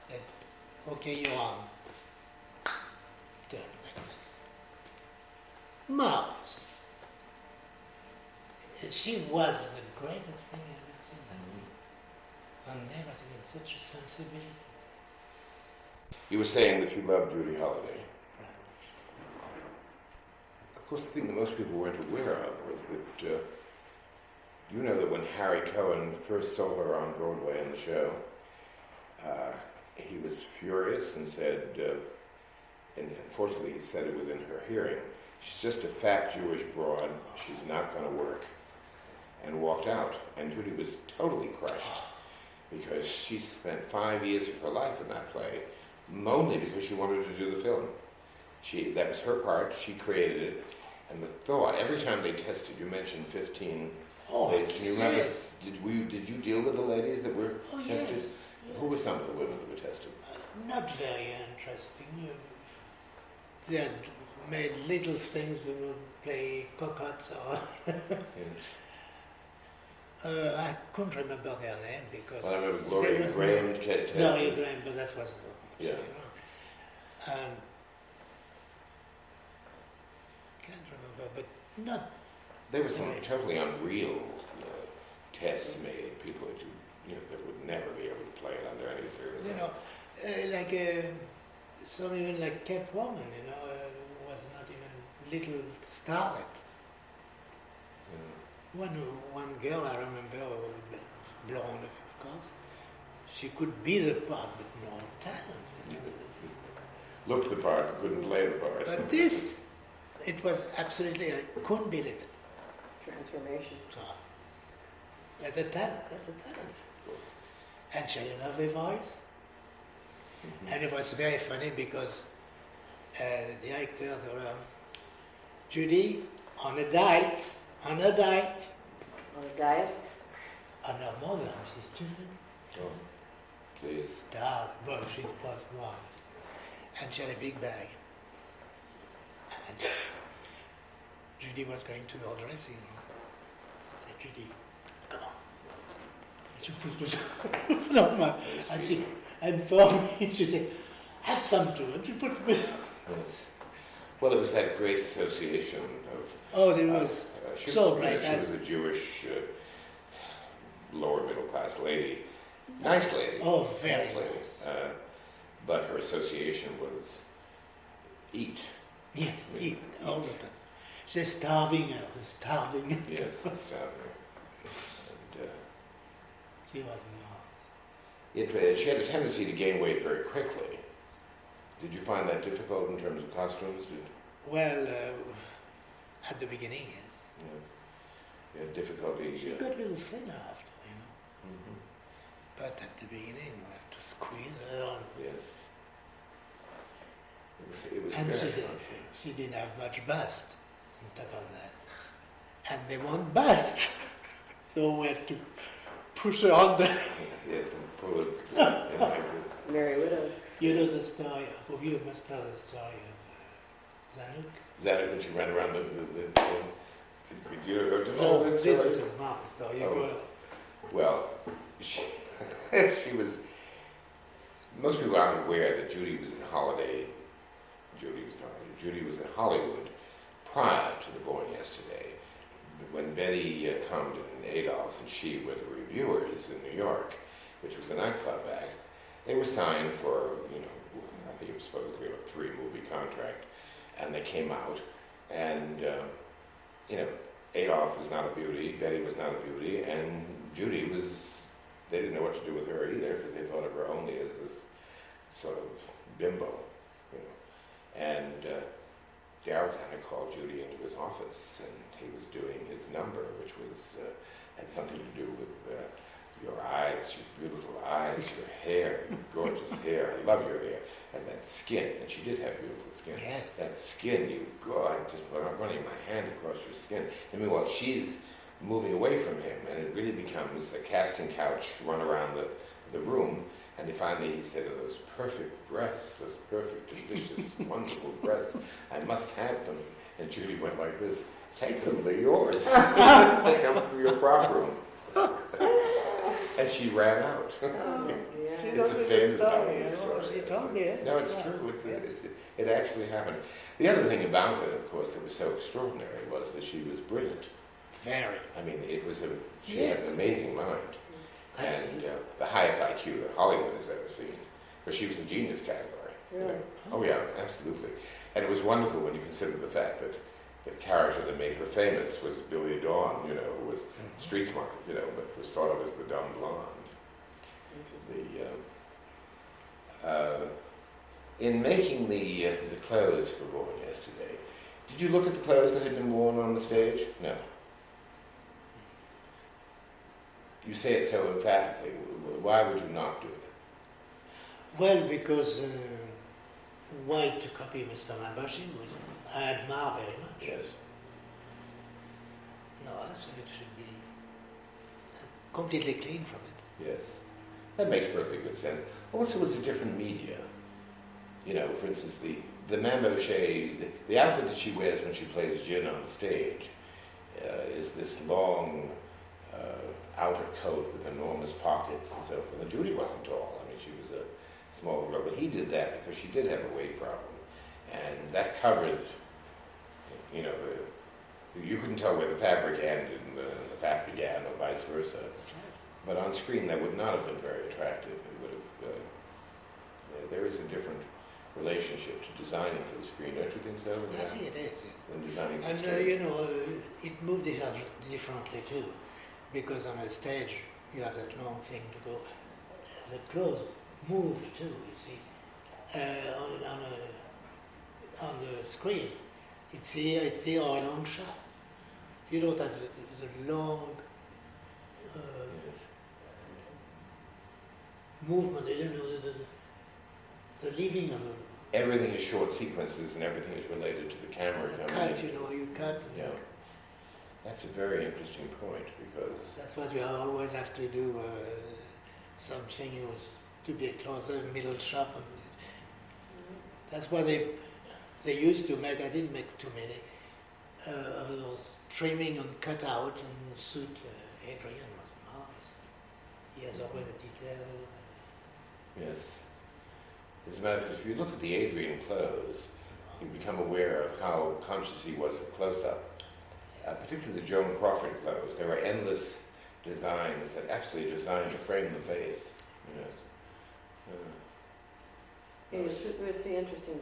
said, okay, you're on. Turn like this. Marvelous. She was the greatest thing I've ever seen. I've never seen such a sensibility. You were saying that you loved Judy Holiday. Of course, the thing that most people weren't aware of was that that when Harry Cohen first saw her on Broadway in the show, he was furious and said, and unfortunately he said it within her hearing, she's just a fat Jewish broad, she's not going to work, and walked out. And Judy was totally crushed because she spent 5 years of her life in that play, only because she wanted to do the film. That was her part, she created it, and the thought, every time they tested, you mentioned 15 ladies, can you remember, yes. did you deal with the ladies that were tested? Yes. Who were some of the women that were tested? Not very interesting. They had made little things, we would play cocottes or... I couldn't remember their name because... Well, I remember Gloria Graham tested. Gloria Graham, but that was... Yeah. And can't remember, but not... There were some totally unreal tests made, people that would never be able to play it under any circumstances. Some even like Catwoman, was not even little starlet. One girl I remember, blonde of course, she could be the part but no talent. Looked the part but couldn't play the part. But it was absolutely, I couldn't believe it. Transformation. So, that's a talent. And she had a lovely voice. Mm-hmm. And it was very funny because the director told her, Judy, on a diet. On a diet? On her mother, she's too Oh, please. dark, but she was blonde. And she had a big bag. And Judy was going to her dressing room. I said, Judy, come on. She put on my... And for me, she said, have some too. And she put me... Yes. Well, it was that great association of... Oh, there was so great. She was a Jewish, lower middle class lady. Nice lady. Oh, very nice lady. But her association was eat. Yes, eat all the time. She's starving her, starving. Yes, starving. And, she was not. She had a tendency to gain weight very quickly. Did you find that difficult in terms of costumes? Well, at the beginning, yes. You had difficulty. She got a little thinner after, Mhm. But at the beginning, we have to squeeze her on. Yes. It was And very she didn't have much bust on top of that. And they won't bust. So we had to push her under. Yes, and pull it. And like this. Merry Widows. You know the story, you must tell the story of Zanuck. Is that it when she ran around the thing? Do you know this This story? is a mark story. Oh. Well, she was. Most people aren't aware that Judy was in Hollywood prior to the Born Yesterday. When Betty Comden and Adolph and she were the reviewers in New York, which was a nightclub act, they were signed for, I think it was supposed to be a 3-movie contract, and they came out, and Adolph was not a beauty, Betty was not a beauty, and Judy was. They didn't know what to do with her either because they thought of her only as this sort of bimbo, And Alexander called Judy into his office, and he was doing his number, which was had something to do with your eyes, your beautiful eyes, your hair, your gorgeous hair. I love your hair, and that skin. And she did have beautiful skin. Yes. That skin, I'm just running my hand across your skin. And meanwhile, she's moving away from him, and it really becomes a casting couch run around the room. And finally he said, those perfect breasts, those perfect, delicious, wonderful breasts, I must have them. And Judy went like this, take them, they're yours. They come from your prop room. And she ran out. Oh, yeah. She It's told a me famous the story. Hollywood story. She told me it. No, it's true. It actually happened. The other thing about it, of course, that was so extraordinary was that she was brilliant. Very. I mean, she Yes. had an amazing mind. And the highest IQ that Hollywood has ever seen. But she was in genius category. Really? Oh yeah, absolutely. And it was wonderful when you consider the fact that the character that made her famous was Billy Dawn, who was street smart, but was thought of as the dumb blonde. In making the clothes for Born Yesterday, did you look at the clothes that had been worn on the stage? No. You say it so emphatically. Why would you not do it? Well, because why to copy Mr. Mabashin, I admire very much. Yes. No, I think it should be completely clean from it. Yes. That makes perfectly good sense. Also, it's a different media. For instance, the Mamboche, the outfit that she wears when she plays gin on stage is this long outer coat with enormous pockets and so forth. And Judy wasn't tall. I mean, she was a small girl, but he did that because she did have a weight problem. And that covered, you couldn't tell where the fabric ended and the fat began or vice versa. But on screen, that would not have been very attractive. It would have, there is a different relationship to designing for the screen, don't you think so? Yes, it is. Yes. When designing for And stage. it moved differently too, because on a stage you have that long thing to go. The clothes move too. You see, on the screen, it's here or a long shot. You don't have the long movement. The leaving of Everything is short sequences and everything is related to the camera coming cut. in. You cut. Yeah. That's a very interesting point because That's what you always have to do. Something to be closer, middle shot. That's why they used to make. I didn't make too many of those trimming and cut out and suit. Adrian was marvelous. He has always a detail. yes. As a matter of fact, if you look at the Adrian clothes, you become aware of how conscious he was of close-up. Particularly the Joan Crawford clothes. There were endless designs that actually designed to frame the face. Yes. It's the interesting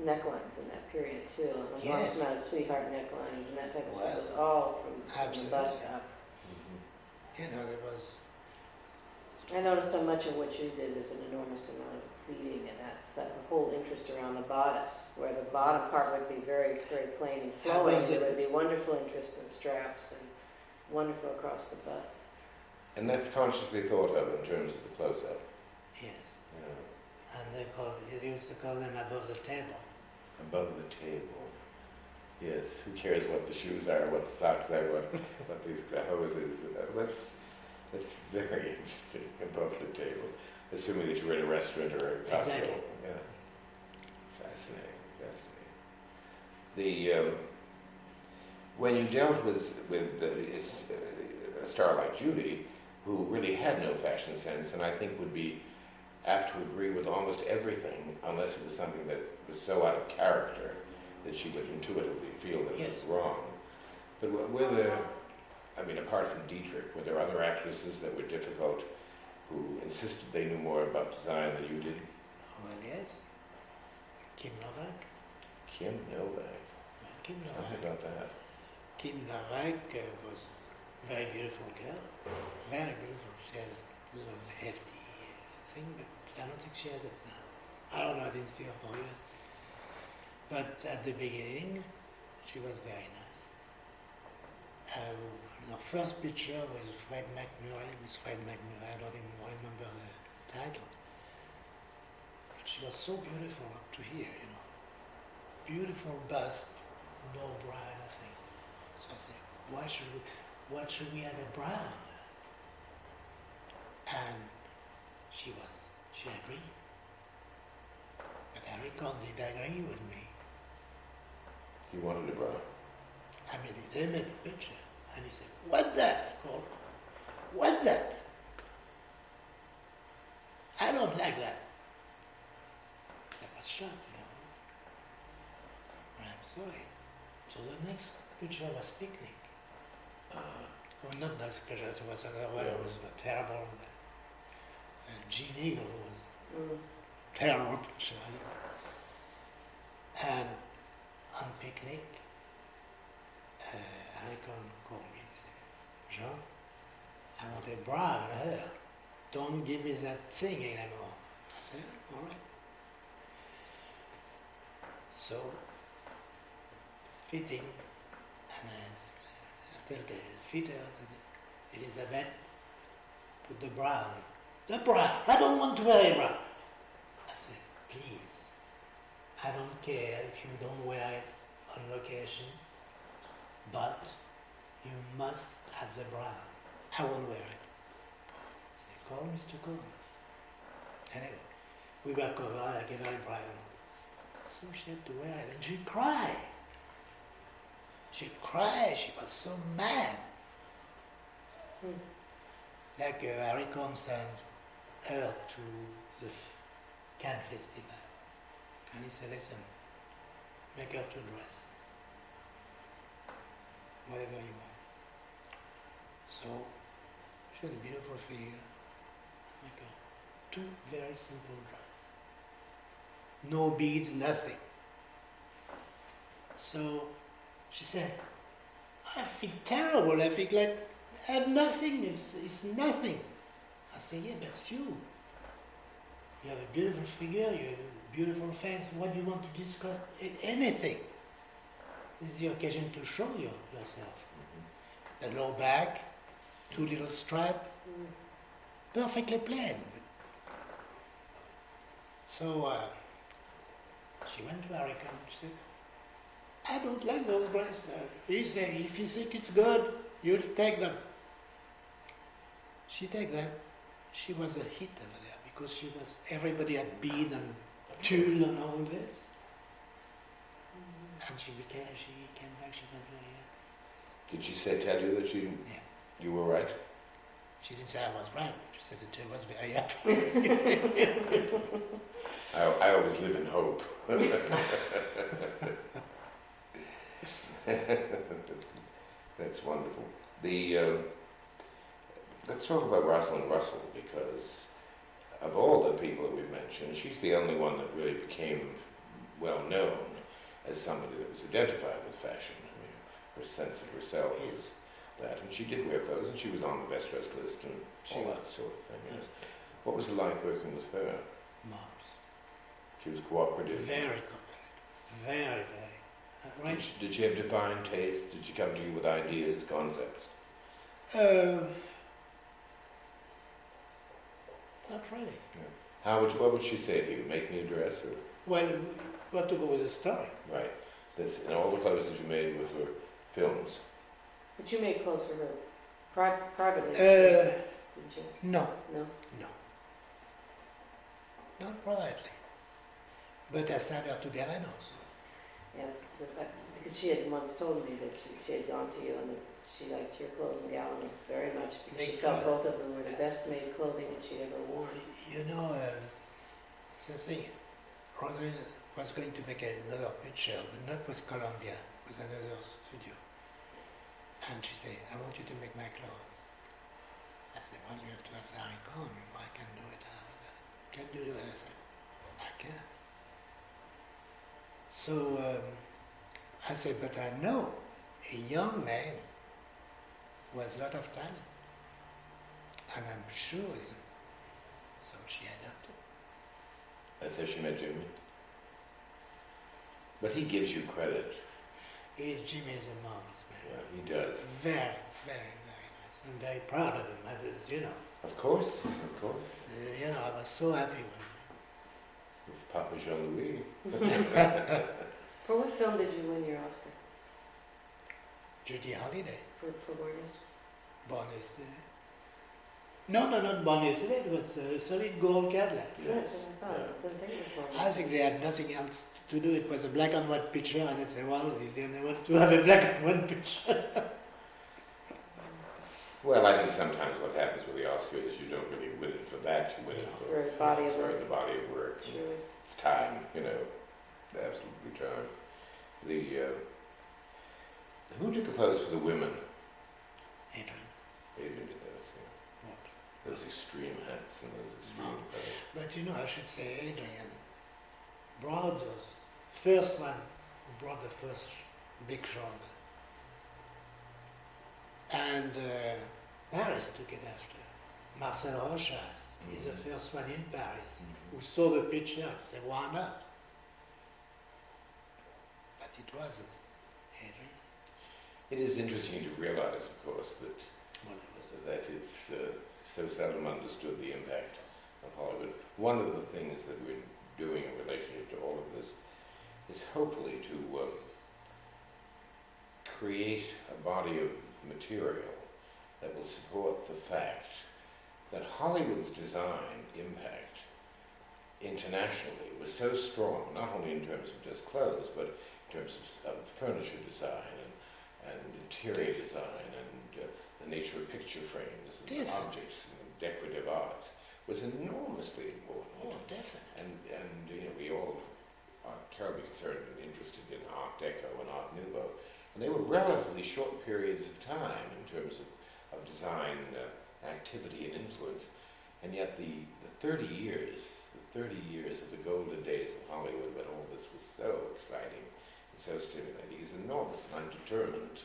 necklines in that period too. A Yes. lot of sweetheart necklines and that type of Well, stuff was all from the absolutely. bust up. There was. I noticed how much of what you did is an enormous amount of pleating and that whole interest around the bodice, where the bottom part would be very, very plain and How flowing. was There it? would be wonderful interest in straps and wonderful across the bust. And that's consciously thought of in terms of the close-up. Yes. Yeah. And they used to call them above the table. Above the table. Yes. Who cares what the shoes are, what the socks are, what the hose is? That's very interesting. Above the table, assuming that you were in a restaurant or a cocktail. Exactly. Yeah. Fascinating. The when you dealt with a star like Judy, who really had no fashion sense, and I think would be apt to agree with almost everything, unless it was something that was so out of character that she would intuitively feel that it was wrong. But were there, I mean, apart from Dietrich, were there other actresses that were difficult who insisted they knew more about design than you did? Well, yes. Kim Novak. Kim Novak. Kim Tell me Novak. about that. Kim Novak was a very beautiful girl. Very beautiful. She has a little hefty thing, but I don't think she has it now. I don't know, I didn't see her for years. But at the beginning, she was very nice. Our first picture was Fred McMurray. I don't even remember the title. But she was so beautiful up to here, you know. Beautiful bust, no bra, nothing. So I said, why should we have a bra? And she agreed. But Harry did agree with me. You wanted a bra. I mean, they made a picture, and he said, "What's that?" I called, "What's that? I don't like that." I was shocked, you know. I'm sorry. So the next picture was picnic. Well, not next picture, it was another one. It was terrible. And Jean Eagle was terrible picture. And on picnic, Icon called me and said, "Jean, I want a bra on her. Don't give me that thing anymore." I said, "All right." So, fitting, and I tell the fitter, Elizabeth, put the bra on. The bra! I don't want to wear a bra. I said, "Please, I don't care if you don't wear it on location, but you must have the bra. I won't wear it." I said, "Call Mr. Cohen." Anyway, we were covered, I gave her a bra. So she had to wear it, and she cried. She was so mad. Like Harry Cohn sent her to the Cannes Festival. And he said, "Listen, make her to dress. Whatever you want." So, she had a beautiful figure. Make her two very simple dresses. No beads, nothing. So, she said, "I feel terrible. I feel like I have nothing. It's nothing." I said, "Yeah, but it's you. You have a beautiful figure, you have a beautiful face. What do you want to discuss? Anything. This is the occasion to show yourself." The low back, two little stripes, perfectly plain. So she went to Harry Cohn and she said, "I don't like those dresses." He said, "If you think it's good, you'll take them." She take them. She was a hit over there because everybody had bead and tulle and all this. And she came back, she went very Did she tell you that you were right? She didn't say I was right. She said that I was very happy. I always live in hope. That's wonderful. Let's talk about Rosalind Russell, because of all the people that we've mentioned, she's the only one that really became well known as somebody that was identified with fashion. I mean, her sense of herself was that, and she did wear clothes, and she was on the best dressed list and all that sort of thing. Yes. What was it like working with her? Marvelous. She was cooperative. Very cooperative. Very, very. Right. Did she have divine taste? Did she come to you with ideas, concepts? really. What would she say to you? Make me a dress, or Well, what to go with the story? right? This and all the clothes that you made were for films. But you made clothes for her privately, Uh, didn't you? no, No? no. Not privately. But I sent her to Galanos. Yes, because she had once told me that she had gone to you and that she liked your clothes and Galanos very much because she felt both of them were the best made clothing that she'd ever worn. You know, the thing, Rosalind was going to make another picture, but not with Columbia, with another studio. And she said, I want you to make my clothes. I said, well, you have to ask Harry Cohn, I can do it. Can you do it? I said, I can. So I said, but I know a young man who has a lot of talent. And I'm sure. So she adopted. That's how she met Jimmy. But he gives you credit. Jimmy is a marvelous man. Yeah, he does. Very, very, very nice. I'm very proud of him, as you know. Of course, of course. You know, I was so happy when It's Papa Jean-Louis. For what film did you win your Oscar? Judy Holiday, For Warner's? Born Yesterday. No, not Born Yesterday, it was a solid gold Cadillac. Yes, I thought. I didn't think it was Warner's. I think they had nothing else to do. It was a black and white picture, and I said, well, they wanted to have a black and white picture. Well, I think sometimes what happens with the Oscar is you don't really win it for that, you win it For the body of for work. the body of work. Sure. It's time, absolutely time. Who did the clothes for the women? Adrian. Adrian did those, yeah. What? Those extreme hats and those extreme clothes. But you know, I should say Adrian brought those. First one who brought the first big shoulder. And Paris took it after. Marcel Rochas is the first one in Paris who saw the picture and said, why not? But it wasn't Adrian. It is interesting to realize, of course, that Well, it was that it's so seldom understood the impact of Hollywood. One of the things that we're doing in relationship to all of this is hopefully to create a body of material that will support the fact that Hollywood's design impact internationally was so strong, not only in terms of just clothes, but in terms of furniture design and interior design and the nature of picture frames and Definitely. objects and decorative arts was enormously important. Oh, definitely. And we all are terribly concerned and interested in Art Deco and Art Nouveau. And they were relatively short periods of time in terms of design activity and influence. And yet the 30 years of the golden days of Hollywood when all this was so exciting and so stimulating is enormous. And I'm determined,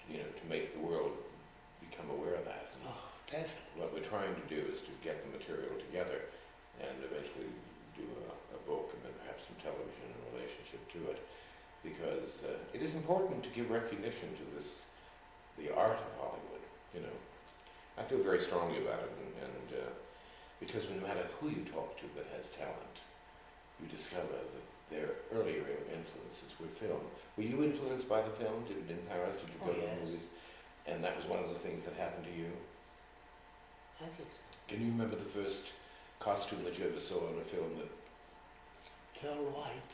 to make the world become aware of that. And Oh, definitely. what we're trying to do is to get the material together and eventually do a book and then perhaps some television in relationship to it, because it is important to give recognition to the art of Hollywood. I feel very strongly about it, and because no matter who you talk to that has talent, you discover that their earlier influences were film. Were you influenced by the film? In Paris, did you go to the movies? And that was one of the things that happened to you? I think so. Can you remember the first costume that you ever saw in a film that Pearl White.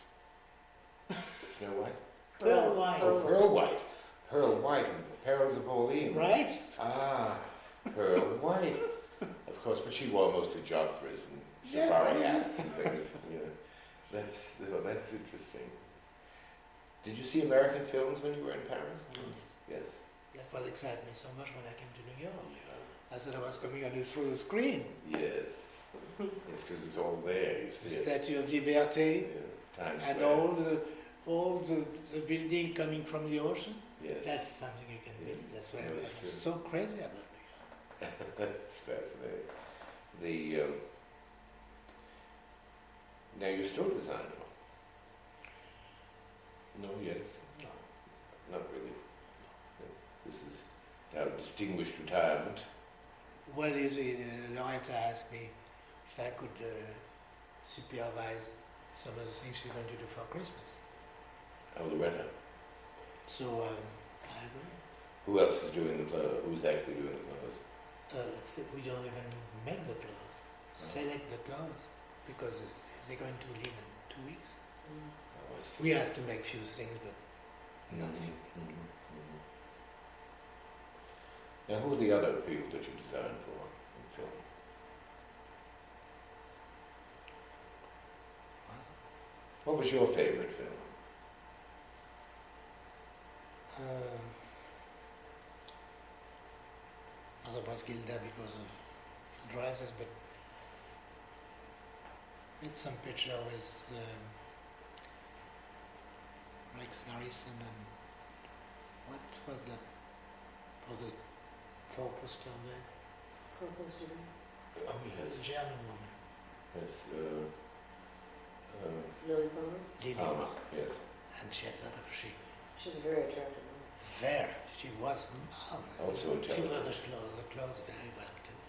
Snow White? Pearl White. Oh, Pearl White. Pearl White and Perils of Pauline. Right? Ah, Pearl White. Of course, but she wore mostly joggers and Yeah, safari right. hats and things. That's interesting. Did you see American films when you were in Paris? Yes. That will excite me so much when I came to New York. I thought I was coming on through the screen. Yes. It's because it's all there. You see The it. Statue of Liberty Yeah. Times and Square. all the building coming from the ocean. Yes. That's something you can Yes. visit. That's why No, I that's was true. so crazy about New York. That's fascinating. Now you're still designing. No, yes. No. Not really. No. This is now distinguished retirement. Well, Loretta asked me, if I could supervise some of the things she's going to do for Christmas. Oh, Loretta. So I agree. Who else is doing the clothes? Who's actually doing the clothes? We don't even make the clothes, select the clothes, because they're going to leave in 2 weeks. Oh, I see. We have to make few things, but nothing. Now, who are the other people that you designed for in film? What was your favorite film? Otherwise Gilda because of dresses, but it's some picture with Rex Harrison and what was that for the four-poster man? Oh, yes. The German woman. Yes. Lily Palmer? Lily Palmer, Palmer. yes. And she had a lot of shape. She's a very attractive woman. Very. She was marvelous. Also She wore intelligent. the clothes very well too.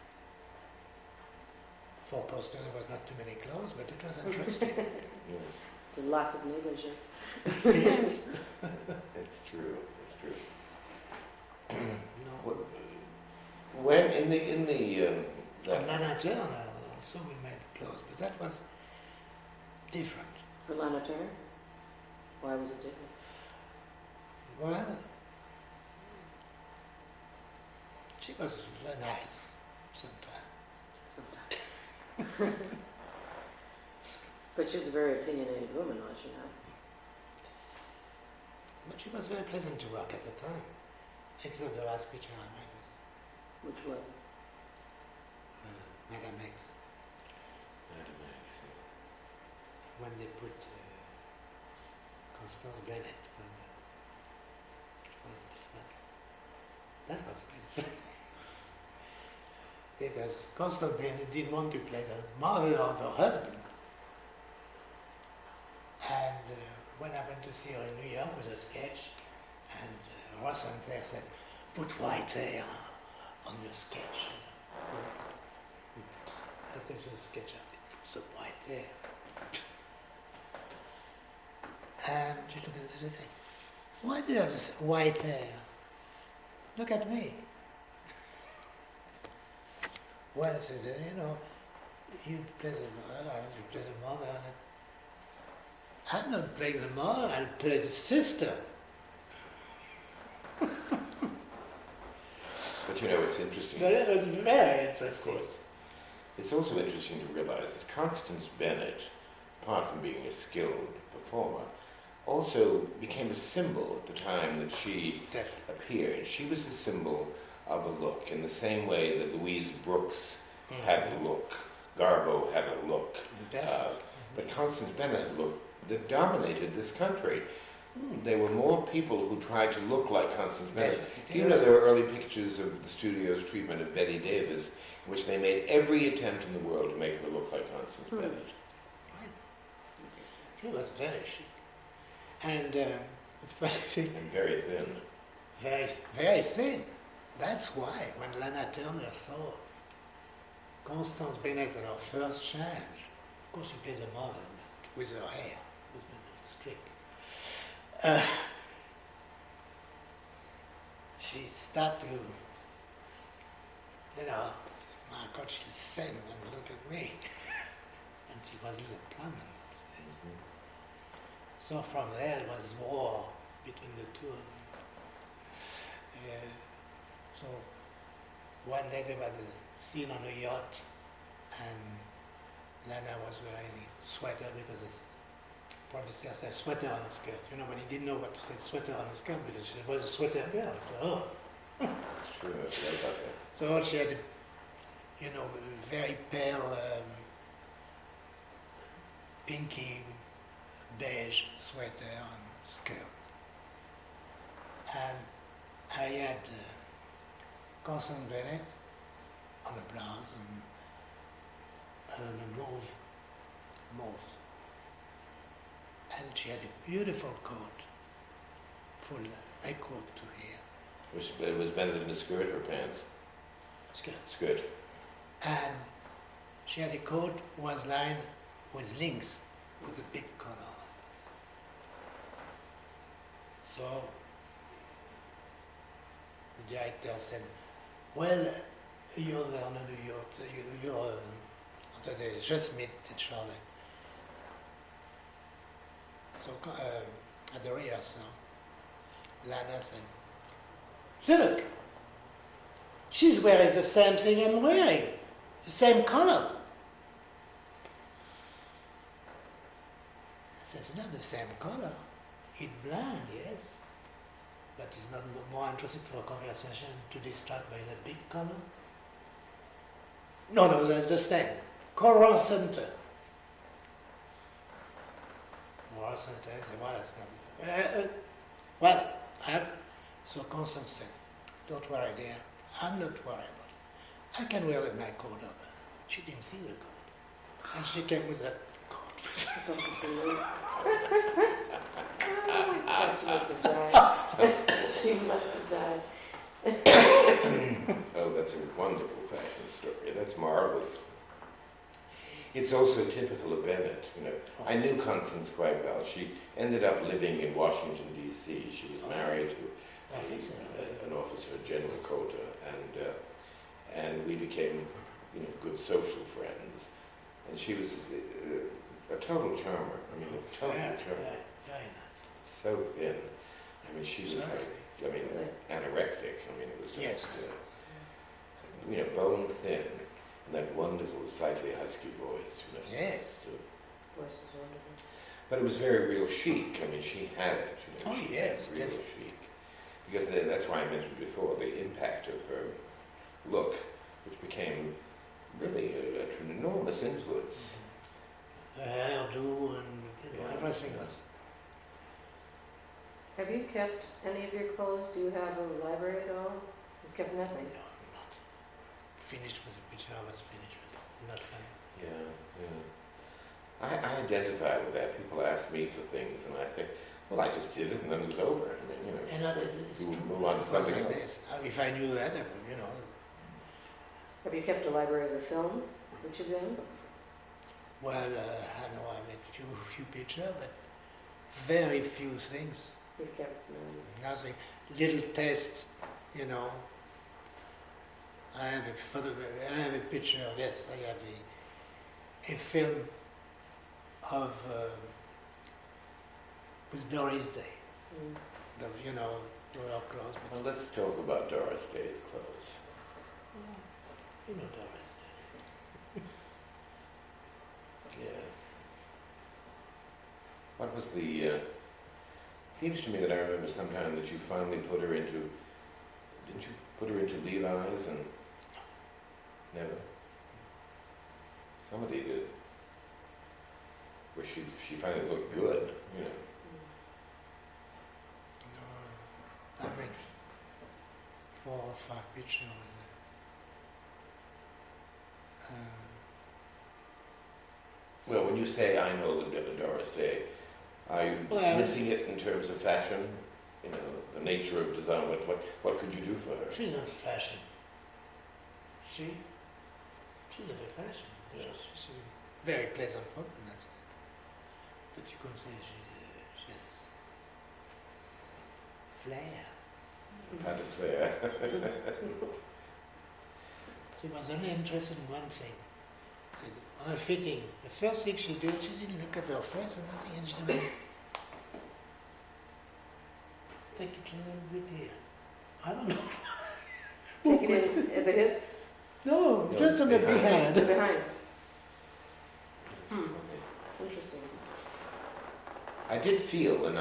Four-poster, there was not too many clothes, but it was interesting. Yes. Lots of negligee. Yes. It's true. It's true. No. When in the And Lana Turner also we made clothes, but that was different. For Lana Turner? Why was it different? Well, she was very nice sometimes. Sometimes. But she's a very opinionated woman, was she not? But she was very pleasant to work at the time, except the last picture I made with Which was? Madame X, Madam X, yes. when they put Constance Bennett. That was good. Because Constance Bennett didn't want to play the mother of her husband. And when I went to see her in New York with a sketch, and Rosalind there said, put white hair on your sketch. But there's a sketch of it, put some white hair. And she looked at this and said, why do you have this white hair? Look at me. Well, I said, you play the mother, you play the mother. I'm not playing the mother, I'll play the sister. But it's interesting. But it was very interesting. Of course. It's also interesting to realize that Constance Bennett, apart from being a skilled performer, also became a symbol at the time that she appeared. She was a symbol of a look, in the same way that Louise Brooks had a look, Garbo had a look, but Constance Bennett had a look that dominated this country. There were more people who tried to look like Constance Bennett. There were early pictures of the studio's treatment of Betty Davis, in which they made every attempt in the world to make her look like Constance Bennett. Right. She was very chic. And funny thing, And very thin. very, very thin. That's why when Lana Turner saw Constance Bennett at her first change, of course she played the mother with her hair, with the streak. She started to, my God, she's thin, and look at me. And she was a little plump. So from there it was war between the two of them. So one day there was a scene on a yacht, and Lana was wearing a sweater because the producer said sweater on a skirt. When he didn't know what to say, sweater on a skirt, because she was a sweater girl. So, It's true, I forgot about that. so she had, a very pale, pinky beige sweater and skirt. And I had Constance Bennett on the blouse and a mauve. And she had a beautiful coat, full coat to here. Was Bennett in a skirt or pants? Skirt. Skirt. And She had a coat was lined with links, with a big collar. So the director said, well, you're there in New York, they just met each other. So at the rehearsal, Lana said, look, she's wearing the same thing I'm wearing, the same color. I said, it's not the same color. It's blind, yes, but he's not more interested for a conversation to distract by the big color. No, that's the same. Choral center. Choral center, I said, well, that's not. So Constance said, don't worry, dear. I'm not worried about it. I can wear my coat over. She didn't see the coat. And she came with that coat. She must have died. She must have died. Oh, that's a wonderful fashion story. That's marvelous. It's also typical of Bennett. I knew Constance quite well. She ended up living in Washington, D.C. She was married to an officer, General Cota, and we became, good social friends. And she was a total charmer. A total charmer. Very nice. So thin. She was anorexic. It was just, bone thin, and that wonderful, slightly husky voice. Yes. Voice is wonderful. But it was very real chic. She had it. She yes, had real chic. Because that's why I mentioned before the impact of her look, which became really an enormous influence. Her hairdo and everything else. Have you kept any of your clothes? Do you have a library at all? You've kept nothing? No, not finished with the picture. I was finished with it. Not fine. I identify with that. People ask me for things, and I think, well, I just did it, and then it was over. And it's you move on to something else. This. If I knew that, I would, Have you kept a library of the film that you've done? Well, I know I made few pictures, but very few things. You've kept Nothing. Little tests, I have a picture. Yes, I have a film of with Doris Day. Her clothes. Well, let's talk about Doris Day's clothes. Doris Day. Yes. What was the... seems to me that I remember sometime that you finally put her into... Didn't you put her into Levi's and... Never? Somebody did. Where she finally looked good, I made 4 or 5 pictures. Well, when you say I know the Doris Day, are you dismissing it in terms of fashion? The nature of design. What could you do for her? She's not fashion. She's not a fashion. Yeah. She's a very pleasant woman. But you can say she has flair. Kind of flair. She was only interested in one thing. On her fitting, the first thing she did, she didn't look at her face or nothing, and she said, take it a little bit here. I don't know. Take it in at the hips? No, just a bit behind. Behind. Interesting. I did feel, and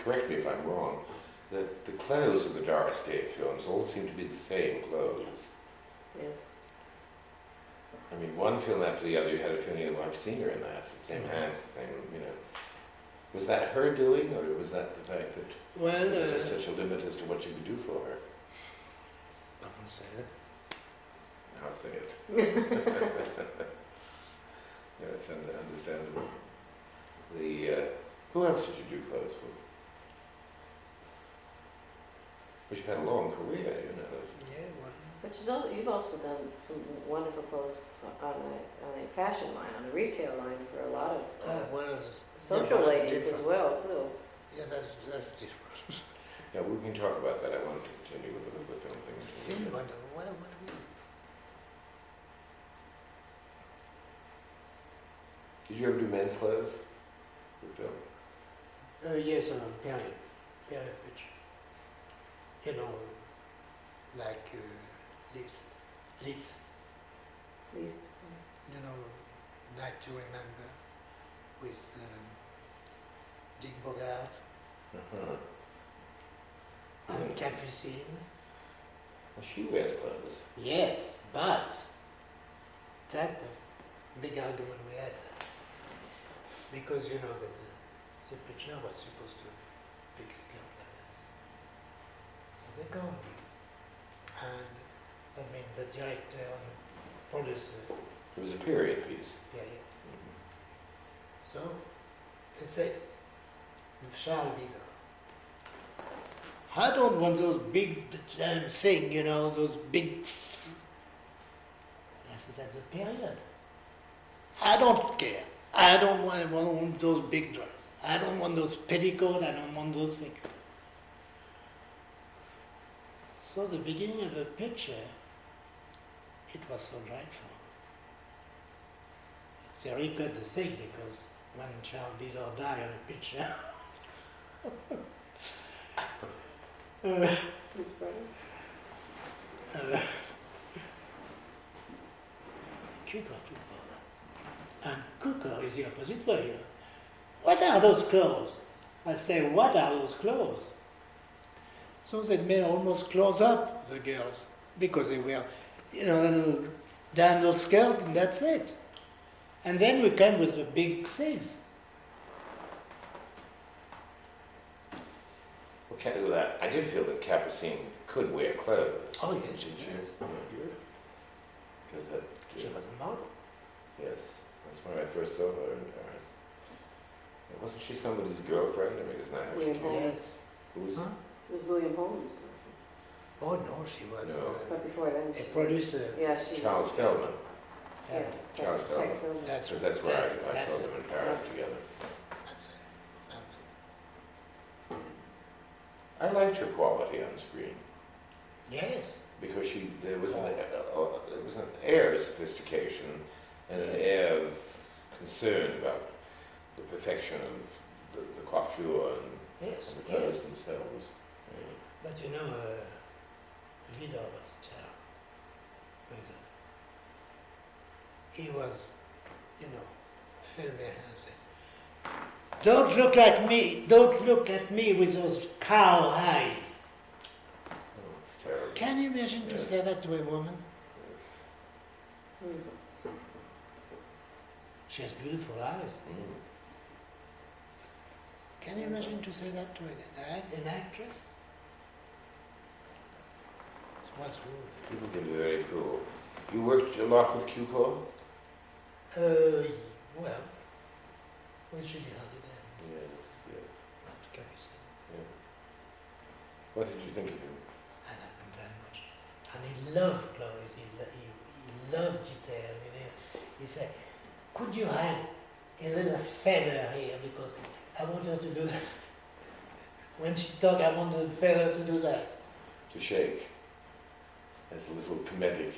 correct me if I'm wrong, that the clothes of the Doris Day films all seem to be the same clothes. Yes. One film after the other, you had a feeling, I've seen her in that, the same hands, the same, Was that her doing, or was that the fact that there was just such a limit as to what you could do for her? I won't say it. I'll say it. Yeah, it's understandable. Who else did you do clothes for? But you've had a long career, Yeah, well. But you've also done some wonderful clothes on a fashion line, on a retail line for a lot of One of social that's ladies as different. well, too. Yeah, that's different. Yeah, we can talk about that. I want to continue with the film thing. What do we? Did you ever do men's clothes for film? Yes, on a period picture. You know, like lips, These, you know, Night to Remember with Dick Bogart Uh-huh. and Capucine. Well, she wears clothes. Yes, but that's the big argument we had. Because you know that the picture was supposed to be big skirt like that. So they go. And I mean the director and the producer, It was a period piece. yeah. So they say, Charles Vigo, I don't want those big thing, you know, those big. I said, that's a period. I don't care. I don't want those big dresses. I don't want those petticoats. I don't want those things. So the beginning of the picture, it was so delightful. They recut the thing because when Charles Vigo died on the picture, his brother. Cooker took over. And Cooker is the opposite way. What are those clothes? I say, what are those clothes? So they made almost close up the girls because they were, you know, down the skirt and that's it. And then we came with the big things. Well, I did feel that Capucine could wear clothes. Oh yes, she Yes. Because that. She was a model. Yes, that's when I first saw her in Paris. Wasn't she somebody's girlfriend? I mean, isn't that how she William came? Holmes. Yes. Who was Huh? It was William Holmes. Oh no, she was No. But before then, a producer. yeah, she. Charles Feldman. Yes, Charles Feldman. That's Because that's where I that's saw them in Paris together. That's I liked her quality on screen yes. because there was an air of sophistication and an air of concern about the perfection of the coiffure and Yes. the clothes themselves. But you know, Vido was terrible. He was, you know, filming and saying, "Don't look at me! Don't look at me with those cow eyes." Oh, it's terrible. Can you imagine to Yes. say that to a woman? Yes. She has beautiful eyes. Mm. Can you imagine to say that to an actress? It was rude. People can be very cruel. You worked a lot with Q-Core? Well, we should be happy then. Yes, yes. Not to carry sin. Yeah. What did you think of him? I like him very much. And he loved clothes, he loved detail. He said, could you add a little feather here because I want her to do that. When she talked, I want the feather to do that. To shake. As a little comedic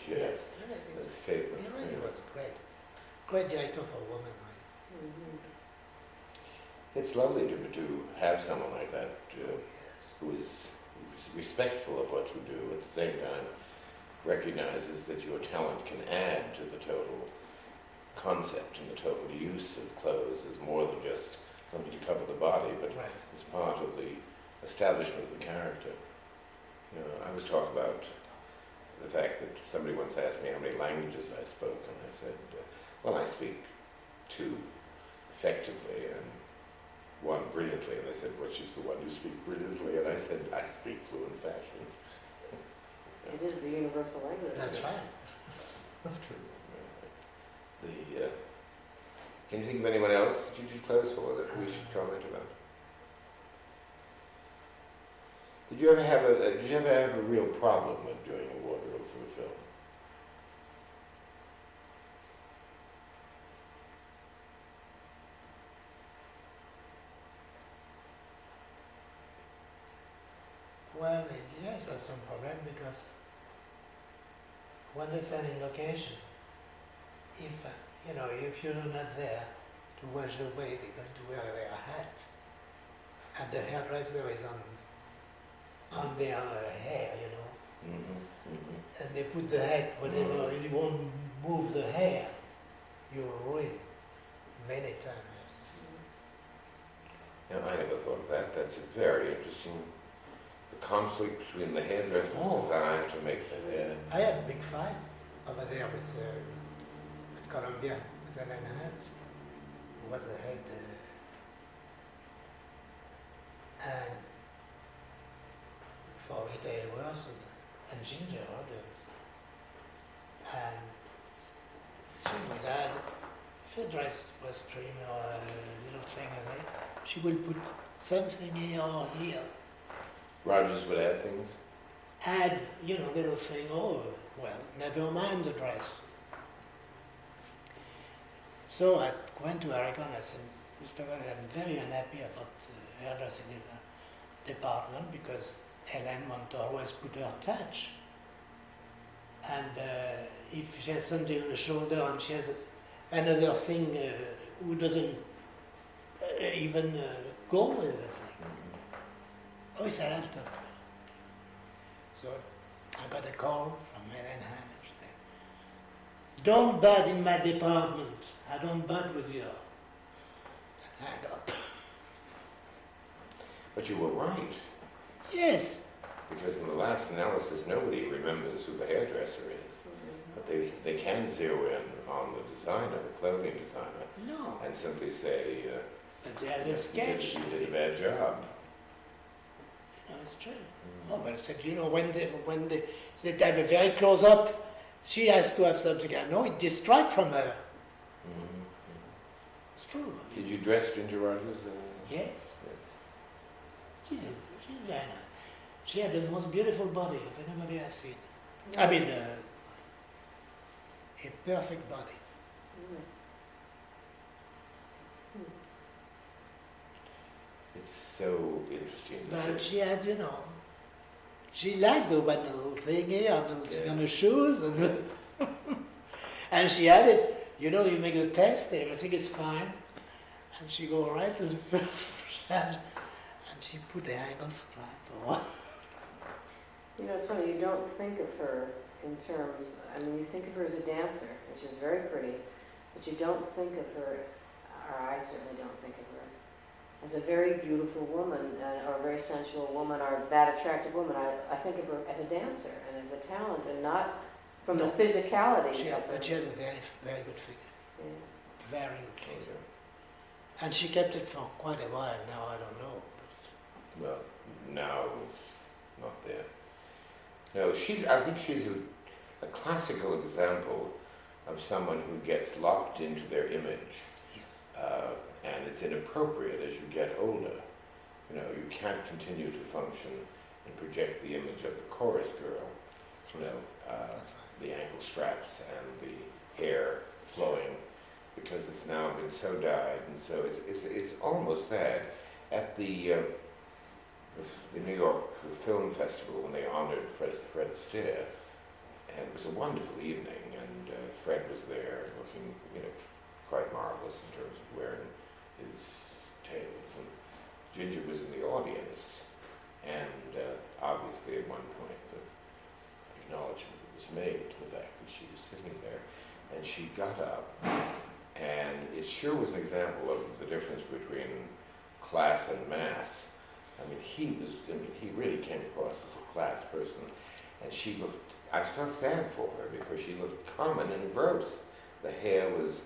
statement. He really was great director for a woman. Right? It's lovely to have someone like that who is respectful of what you do, at the same time recognizes that your talent can add to the total concept and the total use of clothes as more than just something to cover the body, but Right. as part of the establishment of the character. You know, I was talking about the fact that somebody once asked me how many languages I spoke, and I said, well, I speak two effectively and one brilliantly. And they said, which is the one you speak brilliantly? And I said, I speak fluent fashion. It is the universal language. That's right. That's true. Can you think of anyone else that you did clothes for that we should comment about? Did you ever have a real problem with doing a wardrobe for a film? Well, yes, that's some problem because when they send in location, if you're not there to watch the way they're going to wear their hat, and the hairdresser is on their hair, and they put the hat whatever, you won't move the hair, you'll ruin many times. Now, I never thought of that. That's a very interesting. The conflict between the hairdresser's desire to make the hair. I had a big fight over there with Columbia, with Ellen Hunt, who was the head, and for Rita Wilson and Ginger Rogers. And she dad, if her dress was trim or a little thing like that, she would put something here or here. Rogers would add things? Add, little thing, never mind the dress. So I went to Eric and I said, Mr. Garland, I'm very unhappy about the hairdressing department because Helen wanted to always put her touch. And if she has something on the shoulder and she has another thing who doesn't even go with the thing. Oh, he said, I'll talk to her. So I got a call from Helen Hand and she said, don't bud in my department. I don't bud with you. And hang up. But you were right. Yes. Because in the last analysis, nobody remembers who the hairdresser is. But they can zero in on the designer, the clothing designer, No. and simply say, But there's a sketch. you did a bad job. No, it's true. Oh, but I said, when they have a very close up, she has to have something. No, it distracts from her. Mm-hmm. It's true. Did you dress Ginger Rogers? Yes. She's very nice. She had the most beautiful body of anybody I've seen. I mean, a perfect body. It's so interesting to But see. she had, she liked the one little thing here, and little thing on the shoes, and and she had it. You make a test, everything is fine, and she go right to the first and she put the ankle strap on. It's funny, you don't think of her in terms, you think of her as a dancer, and she's very pretty, but you don't think of her, or I certainly don't think of her, as a very beautiful woman, or a very sensual woman, or that attractive woman. I think of her as a dancer, and as a talent, and not from the physicality of her. But she had a very, very good figure. Yeah. Very good figure. And she kept it for quite a while, now I don't know. Well, now it's not there. No, I think she's a classical example of someone who gets locked into their image. Yes. And it's inappropriate as you get older. You can't continue to function and project the image of the chorus girl. That's right. The ankle straps and the hair flowing, because it's now been so dyed, and so it's almost sad. At the New York Film Festival, when they honored Fred Astaire, and it was a wonderful evening, and Fred was there, looking quite marvelous in terms of wearing his tails, and Ginger was in the audience, and obviously at one point the acknowledgement was made to the fact that she was sitting there, and she got up, and it sure was an example of the difference between class and mass. He really came across as a class person, and I felt sad for her because she looked common and gross. The hair was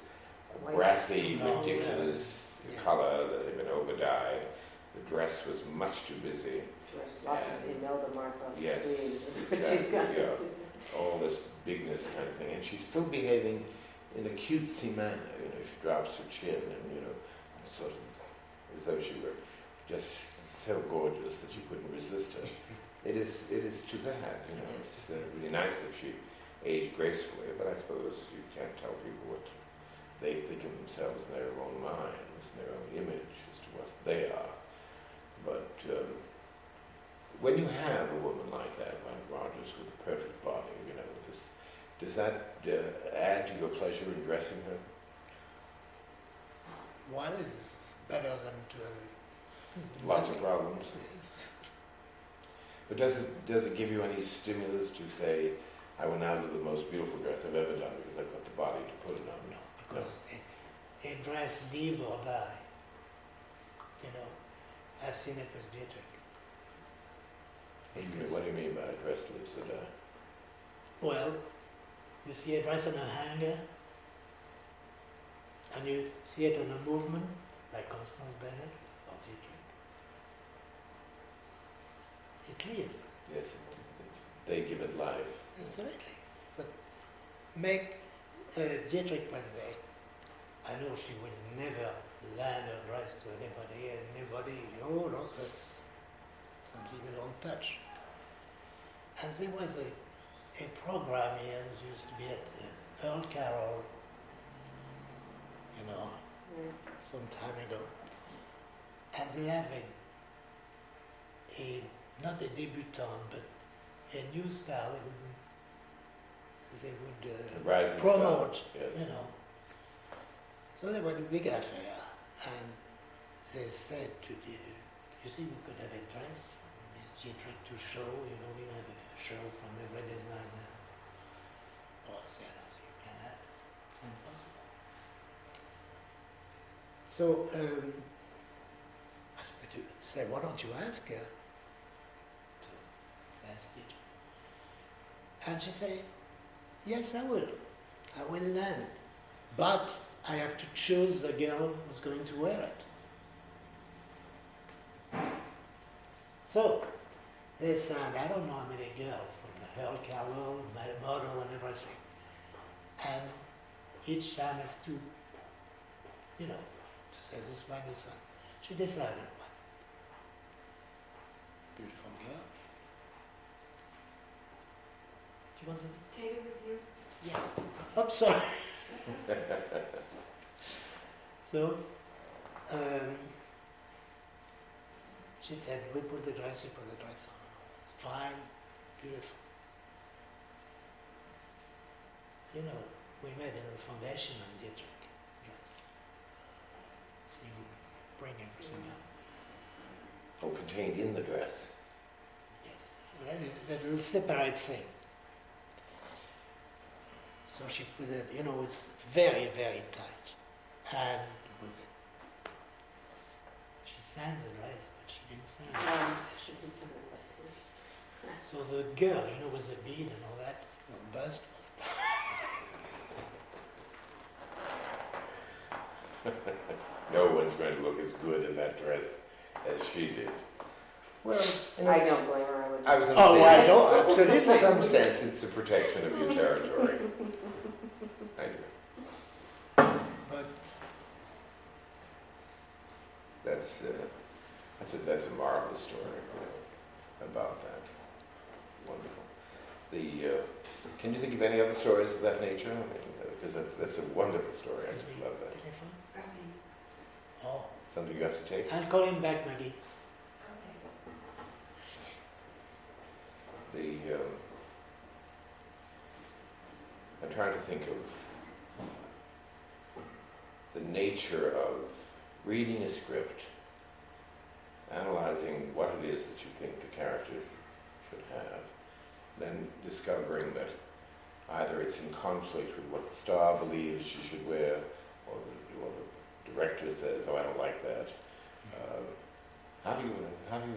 a brassy, ridiculous color that had been overdyed. The dress was much too busy. Lots of Imelda Markov Yes, sleeves. exactly, all this bigness kind of thing. And she's still behaving in a cutesy manner. She drops her chin and, sort of as though she were just so gorgeous that you couldn't resist her. It is too bad, you know. It's really nice if she aged gracefully, but I suppose you can't tell people what they think of themselves in their own minds, in their own image as to what they are. But when you have a woman like that, like Rogers, with a perfect body, you know, does that add to your pleasure in dressing her? One is better than two. Lots of problems. But does it give you any stimulus to say, I will now do the most beautiful dress I've ever done because I've got the body to put it on? No, because a dress live or die. You know, I've seen it with Dietrich. What do you mean by a dress lives or die? Well, you see a dress on a hanger, and you see it on a movement, like Constance Bennett or Dietrich. It lives. Yes, they give it life. Absolutely. But make Dietrich one day. I know she would never lend a dress to anybody, and anybody, oh no, that's something you don't touch. And there was a program here that used to be at Earl Carroll, you know, some time ago. And they have not a debutante, but a new style they would promote, style. Yes. you know. So they were a big affair, and they said to you see, we could have a dress, Miss Dietrich to show, you know, we have a show from every designer. Oh, say, you can have it. It's impossible. So, I said to say, why don't you ask her to ask Dietrich? And she said, yes, I will. I will learn. But I have to choose the girl who's going to wear it. So, they signed, I don't know how many girls, from Earl Carroll, my model and everything. And each time has to, you know, to say this one, this one. She decided one. Beautiful girl. She wasn't. Take it with you. Yeah. I'm sorry. So, she said, we put the dress, you put the dress on. It's fine, beautiful. You know, we made a foundation on Dietrich dress. So you would bring everything up. Oh, contained in the dress. Yes. That is a little separate thing. So she put it, you know, it's very, very tight. And with it. She signed the dress, but she didn't sign it. She did something like that. So the girl, you know, with the bead and all that, the bust was No one's going to look as good in that dress as she did. well, I don't blame her. I was going Oh, to say, I don't, absolutely. in some sense, it's a protection of your territory. I do. but That's a marvelous story, you know, about that. Wonderful. Can you think of any other stories of that nature? I mean, because that's a wonderful story. I just love that. telephone? Oh, Something you have to take. I'll call him back, Maggie. I'm trying to think of the nature of reading a script, analyzing what it is that you think the character should have, then discovering that either it's in conflict with what the star believes she should wear, or the director says, "Oh, I don't like that." How do you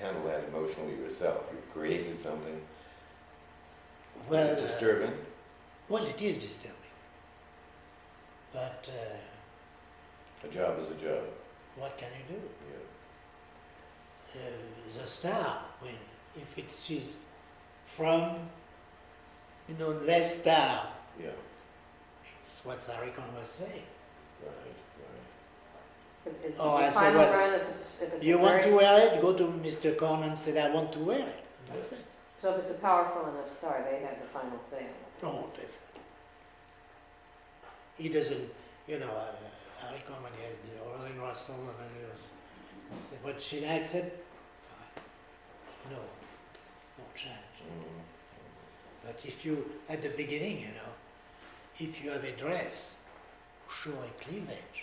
handle that emotionally yourself? You've created something. Well, is it disturbing? Well, it is disturbing. But A job is a job. what can you do? Yeah. The star, if she's from, you know, less star, Yeah. it's what Sarikon was saying. Right. Is Oh, the I see. final Well, run, if it's You a want very, to wear it? Go to Mr. Corn and say, I want to wear it. That's it. so if it's a powerful enough star, they have the final say on it. Oh, definitely. He doesn't, you know, Harry Carnegie had the Rosalind Russell and he was, what she likes it, fine. No, no chance. Mm. But if you, at the beginning, you know, if you have a dress, show a cleavage,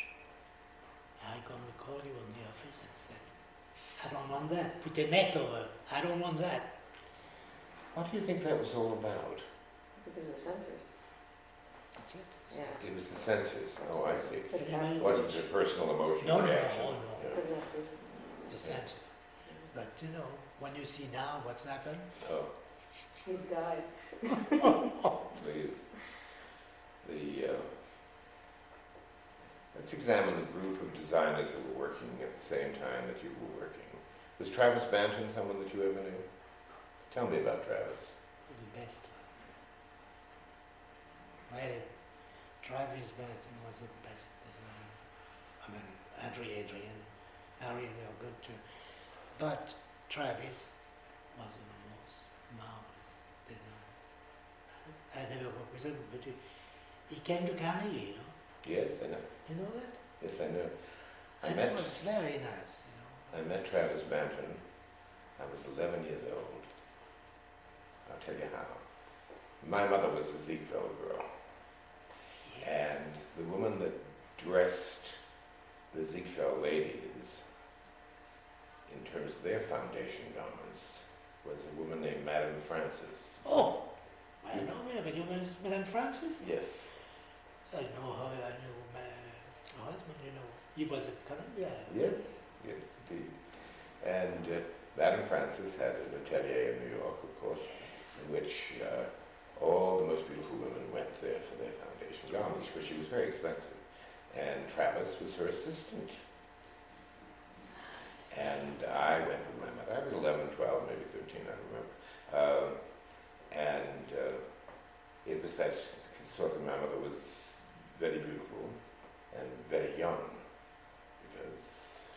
I can call you in the office and say, I don't want that. Put a net over. I don't want that. What do you think that was all about? Because of the censors. That's it. Yeah. It was the censors. Oh, I see. Put it Yeah, back. man. Wasn't a personal emotional No, no, reaction. no, no. Yeah. Put it back. The censor. But you know, when you see now what's happened, Oh, He died. please. Let's examine the group of designers that were working at the same time that you were working. Was Travis Banton someone that you ever knew? Tell me about Travis. the best. Well, Travis Banton was the best designer. I mean, Adrian, Harry, they were good too. But Travis was the most marvelous designer. I never worked with him, but he came to Carnegie, you know. Yes, I know. You know that? Yes, I know. And it was very nice, you know. I met Travis Banton. I was 11 years old. I'll tell you how. My mother was a Ziegfeld girl. Yes. And the woman that dressed the Ziegfeld ladies in terms of their foundation garments was a woman named Madame Francis. Oh, I know Madame Francis? Yes. I know her, I knew my husband, you know. He was at Columbia. Yes, yes, indeed. And Madame Francis had an atelier in New York, of course, in which all the most beautiful women went there for their foundation garments, because she was very expensive. And Travis was her assistant. And I went with my mother. I was 11, 12, maybe 13, I don't remember. It was that sort of, my mother was very beautiful and very young, because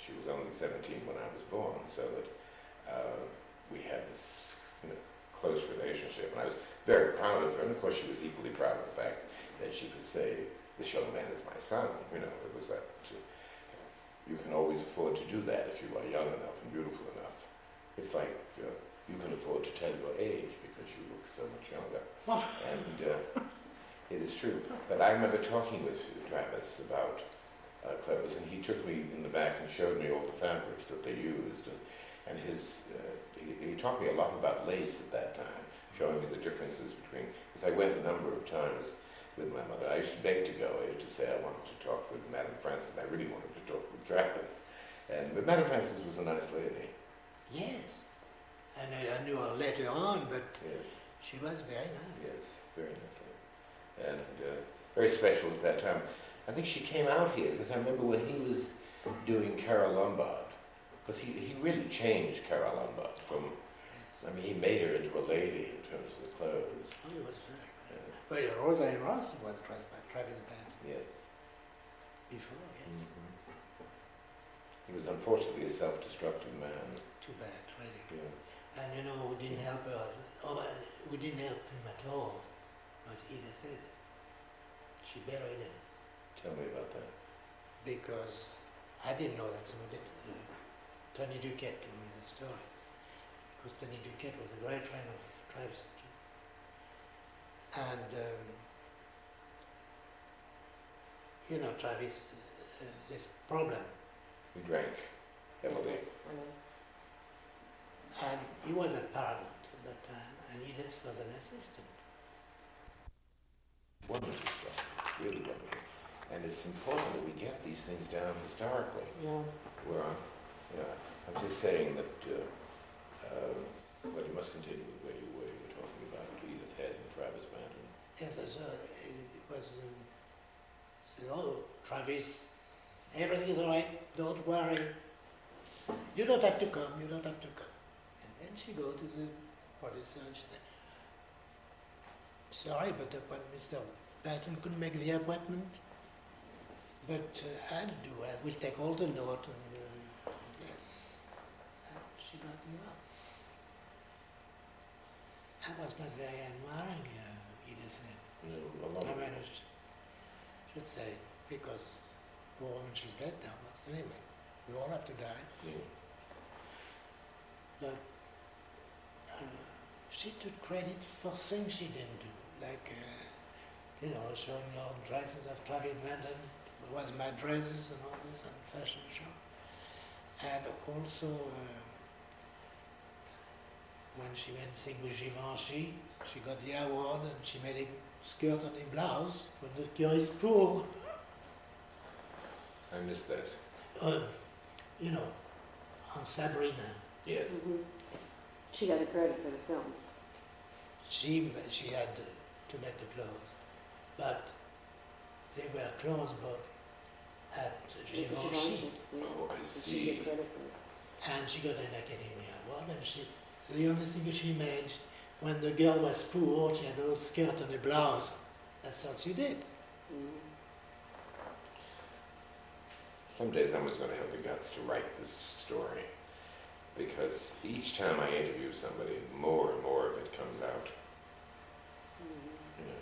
she was only 17 when I was born, so that we had this close relationship, and I was very proud of her, and of course she was equally proud of the fact that she could say, this young man is my son. You know, it was that, you can always afford to do that if you are young enough and beautiful enough. It's like you can afford to tell your age because you look so much younger. And it is true. But I remember talking with Travis about clothes, and he took me in the back and showed me all the fabrics that they used. And he taught me a lot about lace at that time, showing me the differences between, because I went a number of times with my mother. I used to beg to go. I used to say I wanted to talk with Madame Francis. I really wanted to talk with Travis. But Madame Francis was a nice lady. Yes. And I knew her later on, but Yes, she was very nice. yes, very nice lady. And very special at that time. I think she came out here because I remember when he was doing Carole Lombard, because he really changed Carole Lombard from, I mean, he made her into a lady in terms of the clothes. Oh, it was very good. Well, Rosalind Russell was dressed by Travis Banton Yes. before, yes. Mhm. He was unfortunately a self-destructive man. Too bad, really. Yeah. And you know, we didn't help her. We didn't help him at all. Was Edith Head. She buried him Tell me about that. because I didn't know that somebody did. Tony Duquette told me the story. Because Tony Duquette was a great friend of Travis. And you know, Travis, this problem. He drank heavily. And he was at Paramount at that time, and he just was an assistant. Wonderful stuff. Really wonderful. And it's important that we get these things down historically. Yeah. Where I'm just saying that, well, you must continue with where you were talking about Edith Head and Travis Banton. Yes, it was, said, oh, Travis, everything is all right, don't worry. You don't have to come, you don't have to come. And then she go to the producer and she said, sorry, but when Mr. Banton couldn't make the appointment, But I'll do. I will take all the note and yes, and she got me up. I was not very admiring Edith. No, a lot I of- mean, I should say, because poor woman, she's dead now. But anyway, we all have to die. yeah. But she took credit for things she didn't do, like, showing all dresses I've tried invented. It was my dresses and all this on fashion show. And also, when she went to sing with Givenchy, she got the award and she made a skirt and a blouse for the Curies Pour. I missed that. On Sabrina. Yes. Mhm. She got the credit for the film. She had to make the clothes, but they were clothes bought at Givenchy, Yeah. Oh, I And she see. get credit for it. and she got an Academy Award, and the only thing she made, when the girl was poor, she had a little skirt and a blouse. That's all she did. Mhm. Someday someone's going to have the guts to write this story, because each time I interview somebody, more and more of it comes out. Mhm. You know.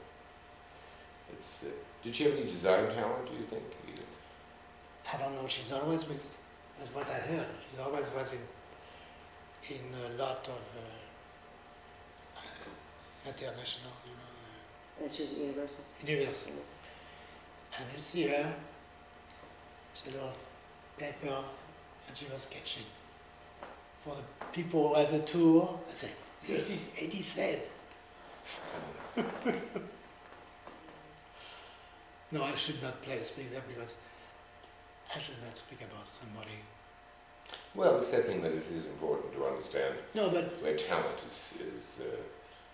It's. Did she have any design talent? Do you think, Edith? I don't know, she's always with what I heard, she always was in a lot of international, And she was at Universal. university. And you see her, she had a little paper, and she was sketching. For the people who had the tour, I said, this is Edith's head. No, I should not speak there because I should not speak about somebody. Well, accepting that it is important to understand No, but where talent is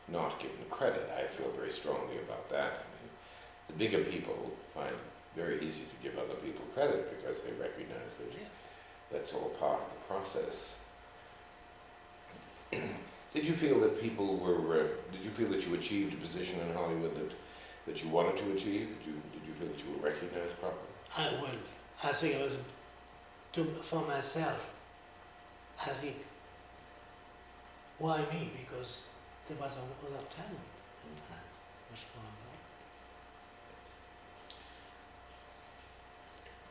not given credit. I feel very strongly about that. I mean, the bigger people find it very easy to give other people credit because they recognize that that's all part of the process. Did you feel that people were? Did you feel that you achieved a position in Hollywood that you wanted to achieve? Did you feel that you were recognized properly? I think I was for myself. I think, why me? Because there was other talent in that was more important.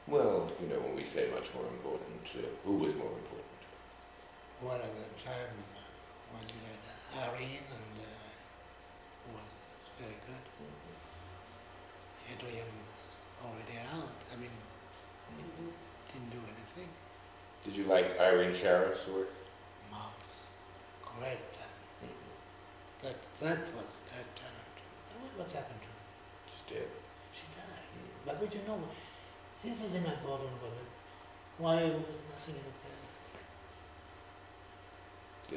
Well, when we say much more important, who was more important? One at the time when you had Irene and who was very good. Adrian was already out. I mean, Mhm. didn't do anything. Did you like Irene Sharaff's work? Marvelous. Great talent. That was great talent. What's happened to her? She's dead. She died. But this is an important woman. Why was nothing in the film?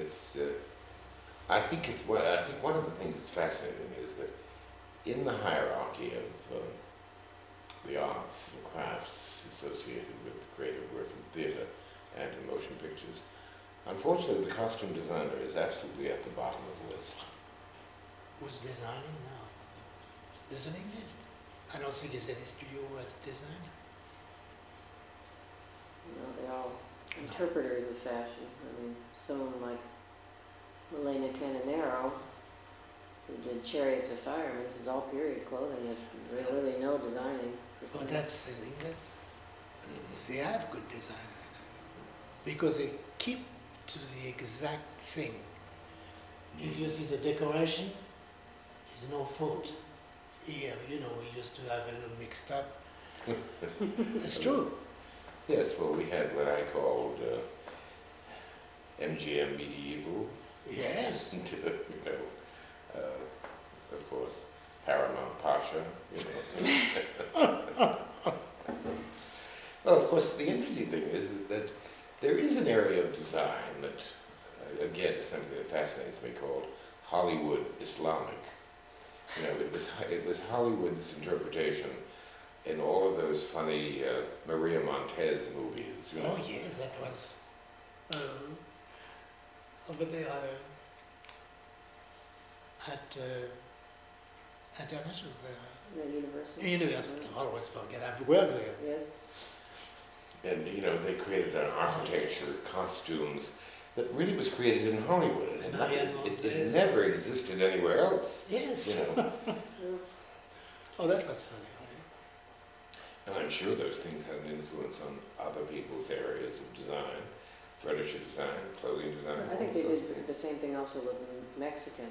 It's. I think one of the things that's fascinating is that in the hierarchy of the arts and crafts associated with creative work in theatre and in motion pictures, unfortunately, the costume designer is absolutely at the bottom of the list. Who's designing now? Doesn't exist. I don't think there's any studio who has a designer. They're all interpreters of fashion. I mean, someone like Elena Cananero, who did Chariots of Fire, I mean, this is all period clothing. There's really no designing. But that's in England. They have good design. Because they keep to the exact thing. If you see the decoration, there's no fault. Here, we used to have a little mixed up. It's true. Yes, well, we had what I called MGM medieval. Yes. And, of course, Paramount Pasha. Well, of course, the interesting thing is that there is an area of design that, again, is something that fascinates me called Hollywood Islamic. It was Hollywood's interpretation in all of those funny Maria Montez movies. Oh yes, that was over there at International. The university? University. I always forget. I've worked there. Yes. And, you know, they created an architecture, costumes, that really was created in Hollywood. It, had nothing, it never existed anywhere else. Yes. You know. Oh, that was funny. And I'm sure those things had an influence on other people's areas of design, furniture design, clothing design. I think all they sorts did of things. the same thing also with the Mexican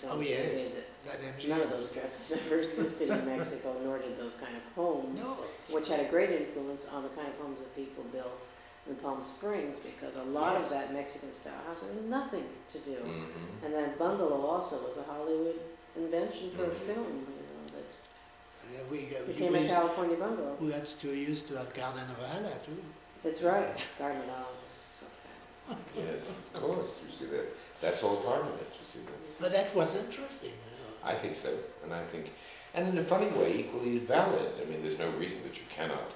films. Oh, they yes. did. That None of those dresses ever existed in Mexico, nor did those kind of homes, No. which had a great influence on the kind of homes that people built in Palm Springs, because a lot Yes. of that Mexican style house had nothing to do. Mhm. And that bungalow also was a Hollywood invention for a Mhm. film, that Yeah, became a California bungalow. we have to used to have Garden of Valhalla too. That's right. Garden of Olive was so fabulous. Yes, of course. You see that. That's all part of it. You see that's. But that was interesting. I think so, and I think, and in a funny way, equally valid. I mean, there's no reason that you cannot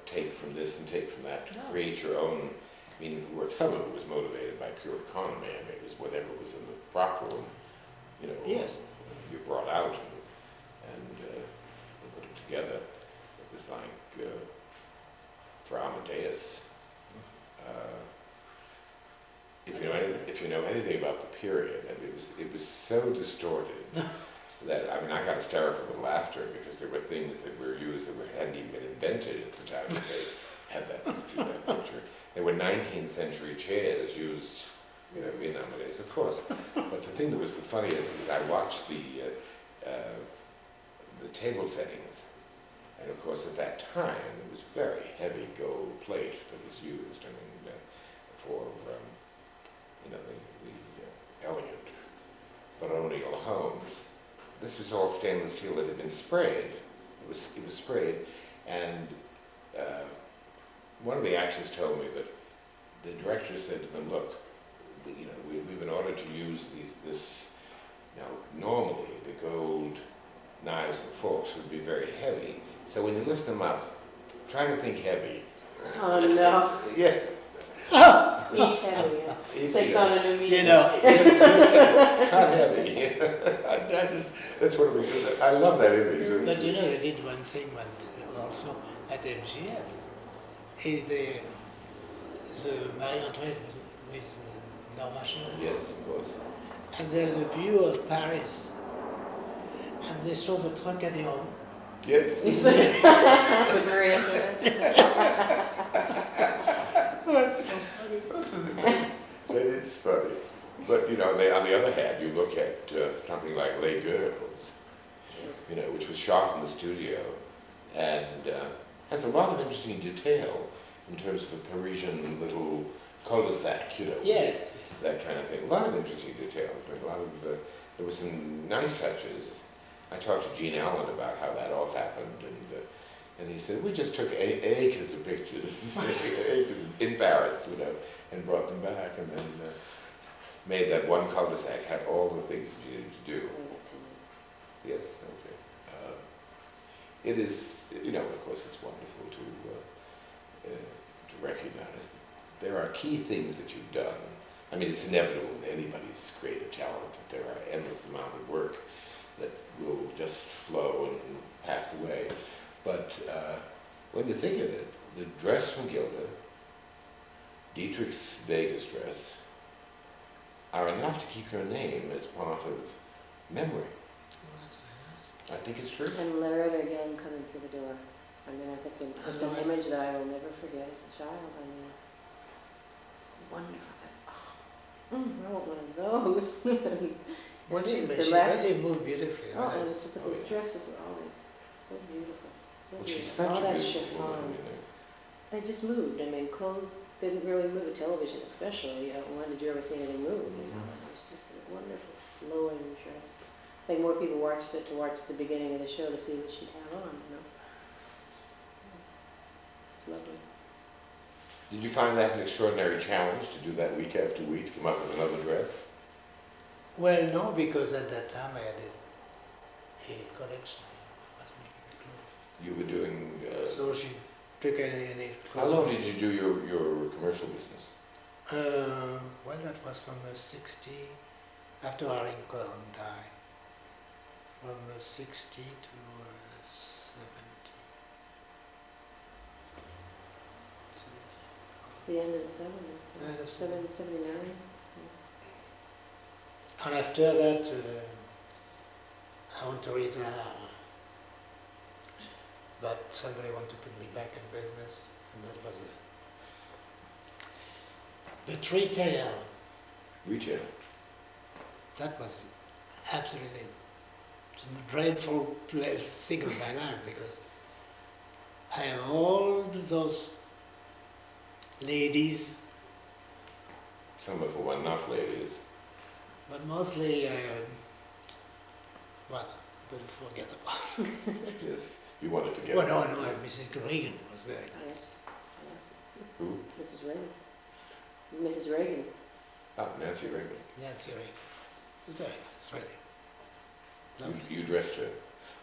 take from this and take from that to No. create your own meaningful work. Some of it was motivated by pure economy. I mean, it was whatever was in the prop room, you know. Yes. You brought out and put it together. It was like for Amadeus. If you know anything about the period, I mean, it was so distorted that, I mean, I got hysterical with laughter because there were things that were used that hadn't even been invented at the time that they had that picture. There were 19th century chairs used, you know, in Amadeus, of course. But the thing that was the funniest is I watched the table settings, and of course at that time it was very heavy gold plate that was used. I mean, for you know, the elegant baronial homes. This was all stainless steel that had been sprayed. It was sprayed, and one of the actors told me that the director said to them, "Look, you know, we've been ordered to use this. Now, normally the gold knives and forks would be very heavy. So when you lift them up, try to think heavy." Oh no. Yeah. Each heavy, yeah. Takes on a new meaning. You know. Not heavy. I just, that's one of the good, I love that image. But you know, they did one thing when also at MGM. The Marie Antoinette with Norma Chanel. Yes, of course. And there's a view of Paris. And they show the Trocadéro. Yes. With Marie Antoinette. That's so funny. That is funny. But, you know, on the other hand, you look at something like Les Girls, you know, which was shot in the studio and has a lot of interesting detail in terms of a Parisian little cul-de-sac, you know. Yes. That kind of thing. A lot of interesting details. I mean, a lot of, there were some nice touches. I talked to Gene Allen about how that all happened, and he said, we just took acres of pictures, acres in Paris, you know, and brought them back, and then made that one cul-de-sac had all the things that you needed to do. Yes, okay. It is, you know, of course, it's wonderful to recognize that there are key things that you've done. I mean, it's inevitable in anybody's creative talent that there are endless amount of work that will just flow and pass away. But when you think of it, the dress from Gilda, Dietrich's Vegas dress, are enough to keep your name as part of memory. I think it's true. And Loretta Young coming through the door. I mean, it's an image that I will never forget as a child. I mean, wonderful. I want one of those. Well, she The last- really moved beautifully. Oh, right? and those dresses were always so beautiful. So Well, beautiful. she's such All a that beautiful chiffon. woman, you know. They just moved. I mean, clothes didn't really move. Television especially. When did you ever see anything move? You know, it was just a wonderful flowing dress. I think more people watched it to watch the beginning of the show to see what she'd have on, you know. It's lovely. Did you find that an extraordinary challenge to do that week after week, to come up with another dress? Well, no, because at that time I had a collection. I was making You were doing, clothes. So she took any how long did you do your commercial business? Well, that was from the 60s, after Harry Cohen died. from 60 to 70. The end of the 70s. End of 79. And after that, I want to retire. But somebody wanted to put me back in business, and that was it. But retail, Retail. that was absolutely a dreadful thing of my life, because I have all those ladies, Some of them were not ladies. but mostly, well, but forget about it. Yes, you want to forget. Well, no, about it. Mrs. Reagan was very nice. Yes. Who? Mrs. Reagan. Mrs. Reagan. Ah, Nancy Reagan. Nancy Reagan. It was very nice, really. Lovely. You dressed her.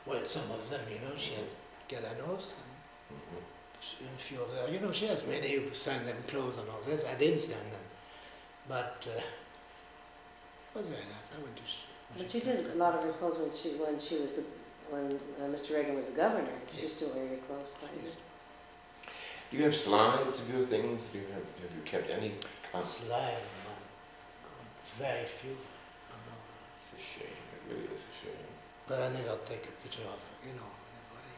Well, some of them, she had Galanos, Mhm. and a few of them, she has many who send them clothes and all this. I didn't send them, but it was very nice. I went to. But you did a lot of her clothes when Mr. Reagan was the governor. She used to wear your clothes quite a bit. Do you have slides of your things? Have you kept any? Slide, very few. It's a shame. It really is a shame. But I never take a picture of anybody.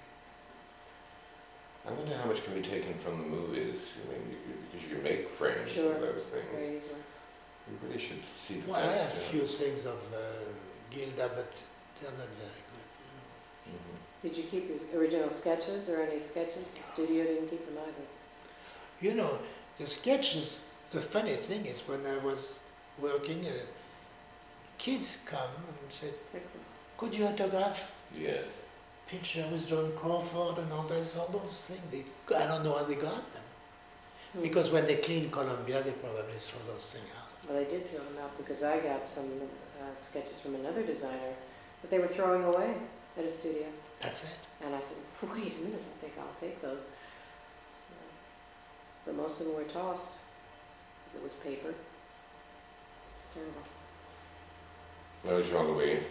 I wonder how much can be taken from the movies. I mean, because you can make frames Sure, of those things. very easily. We really should see the Well, I best. have a few things of Gilda, but they're not very good. Mhm. Did you keep your original sketches or any sketches? The studio didn't keep them either. The sketches, the funny thing is when I was working, kids come and said, could you autograph Yes. picture with Joan Crawford and all those things? I don't know how they got them. Because when they cleaned Columbia, they probably threw those things out. Well, they did throw them out because I got some sketches from another designer that they were throwing away at a studio. That's it. And I said, wait a minute, I think I'll take those. So, but most of them were tossed because it was paper. It's terrible. Well, Jean-Louis,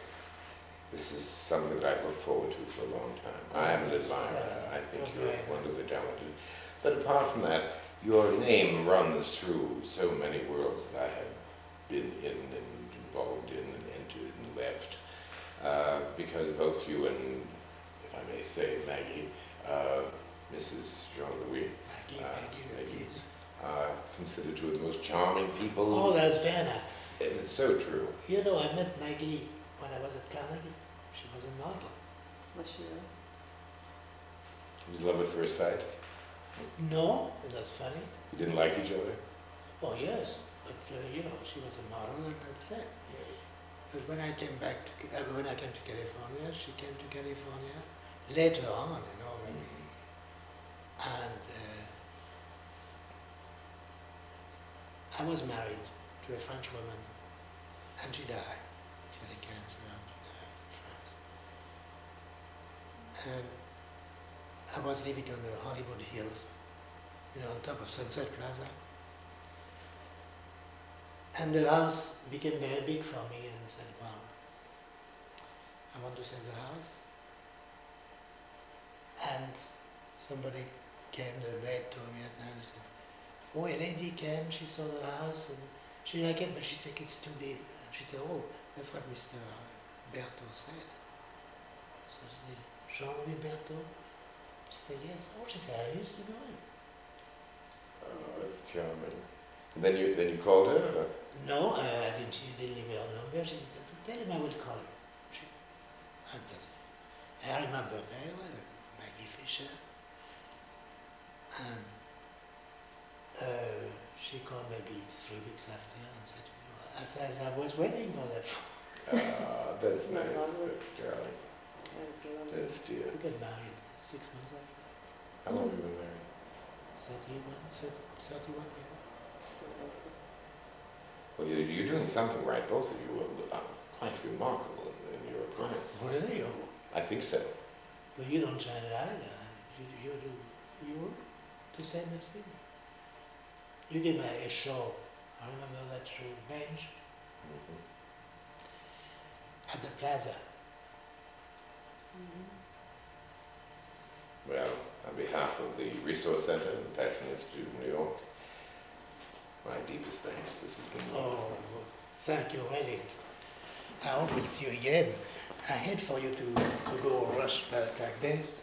this is something that I've looked forward to for a long time. I am an admirer. I think you're wonderfully talented. But apart from that, your name runs through so many worlds that I have been in and involved in and entered and left. Because both you and, if I may say, Maggie, Mrs. Jean-Louis, Maggie. considered two of the most charming people. Oh, that's Vanna. And it's so true. I met Maggie when I was at Carnegie. She was a model. Was she really? It was love at first sight. No, that's funny. You didn't like each other? Oh, yes, but she was a model and that's it. But when I came to California, she came to California later on, maybe. And I was married to a French woman, and she died. She had cancer and she died in France. And I was living on the Hollywood Hills, on top of Sunset Plaza. And the house became very big for me, and I said, well, I want to sell the house. And somebody came, the maid told me at night, and said, oh, a lady came, she saw the house, and she liked it, but she said it's too big. And she said, oh, that's what Mr. Berthault said. So she said, Jean-Louis Berthault? She said, yes. Oh, she said, I used to know him. Oh, that's charming. And then you called her? Or? No, I didn't. She didn't leave her number. She said, tell him I would call him. I remember very well Maggie Fisher. And she called maybe 3 weeks after and said, as I was waiting for that. That's Isn't that nice. lovely? That's darling. That's lovely. That's dear. We got married 6 months after. How long have you been married? 31 years. Well, you're doing something right. Both of you are quite remarkable in your appearance. Really? I think so. But you don't shine it either. You do the same as thing. You did a show. I remember that show, Bench, Mhm. at the Plaza. Well, on behalf of the Resource Center and the Fashion Institute of New York, my deepest thanks. This has been Oh, wonderful. thank you, really. I hope we'll see you again. I hate for you to go rush back like this.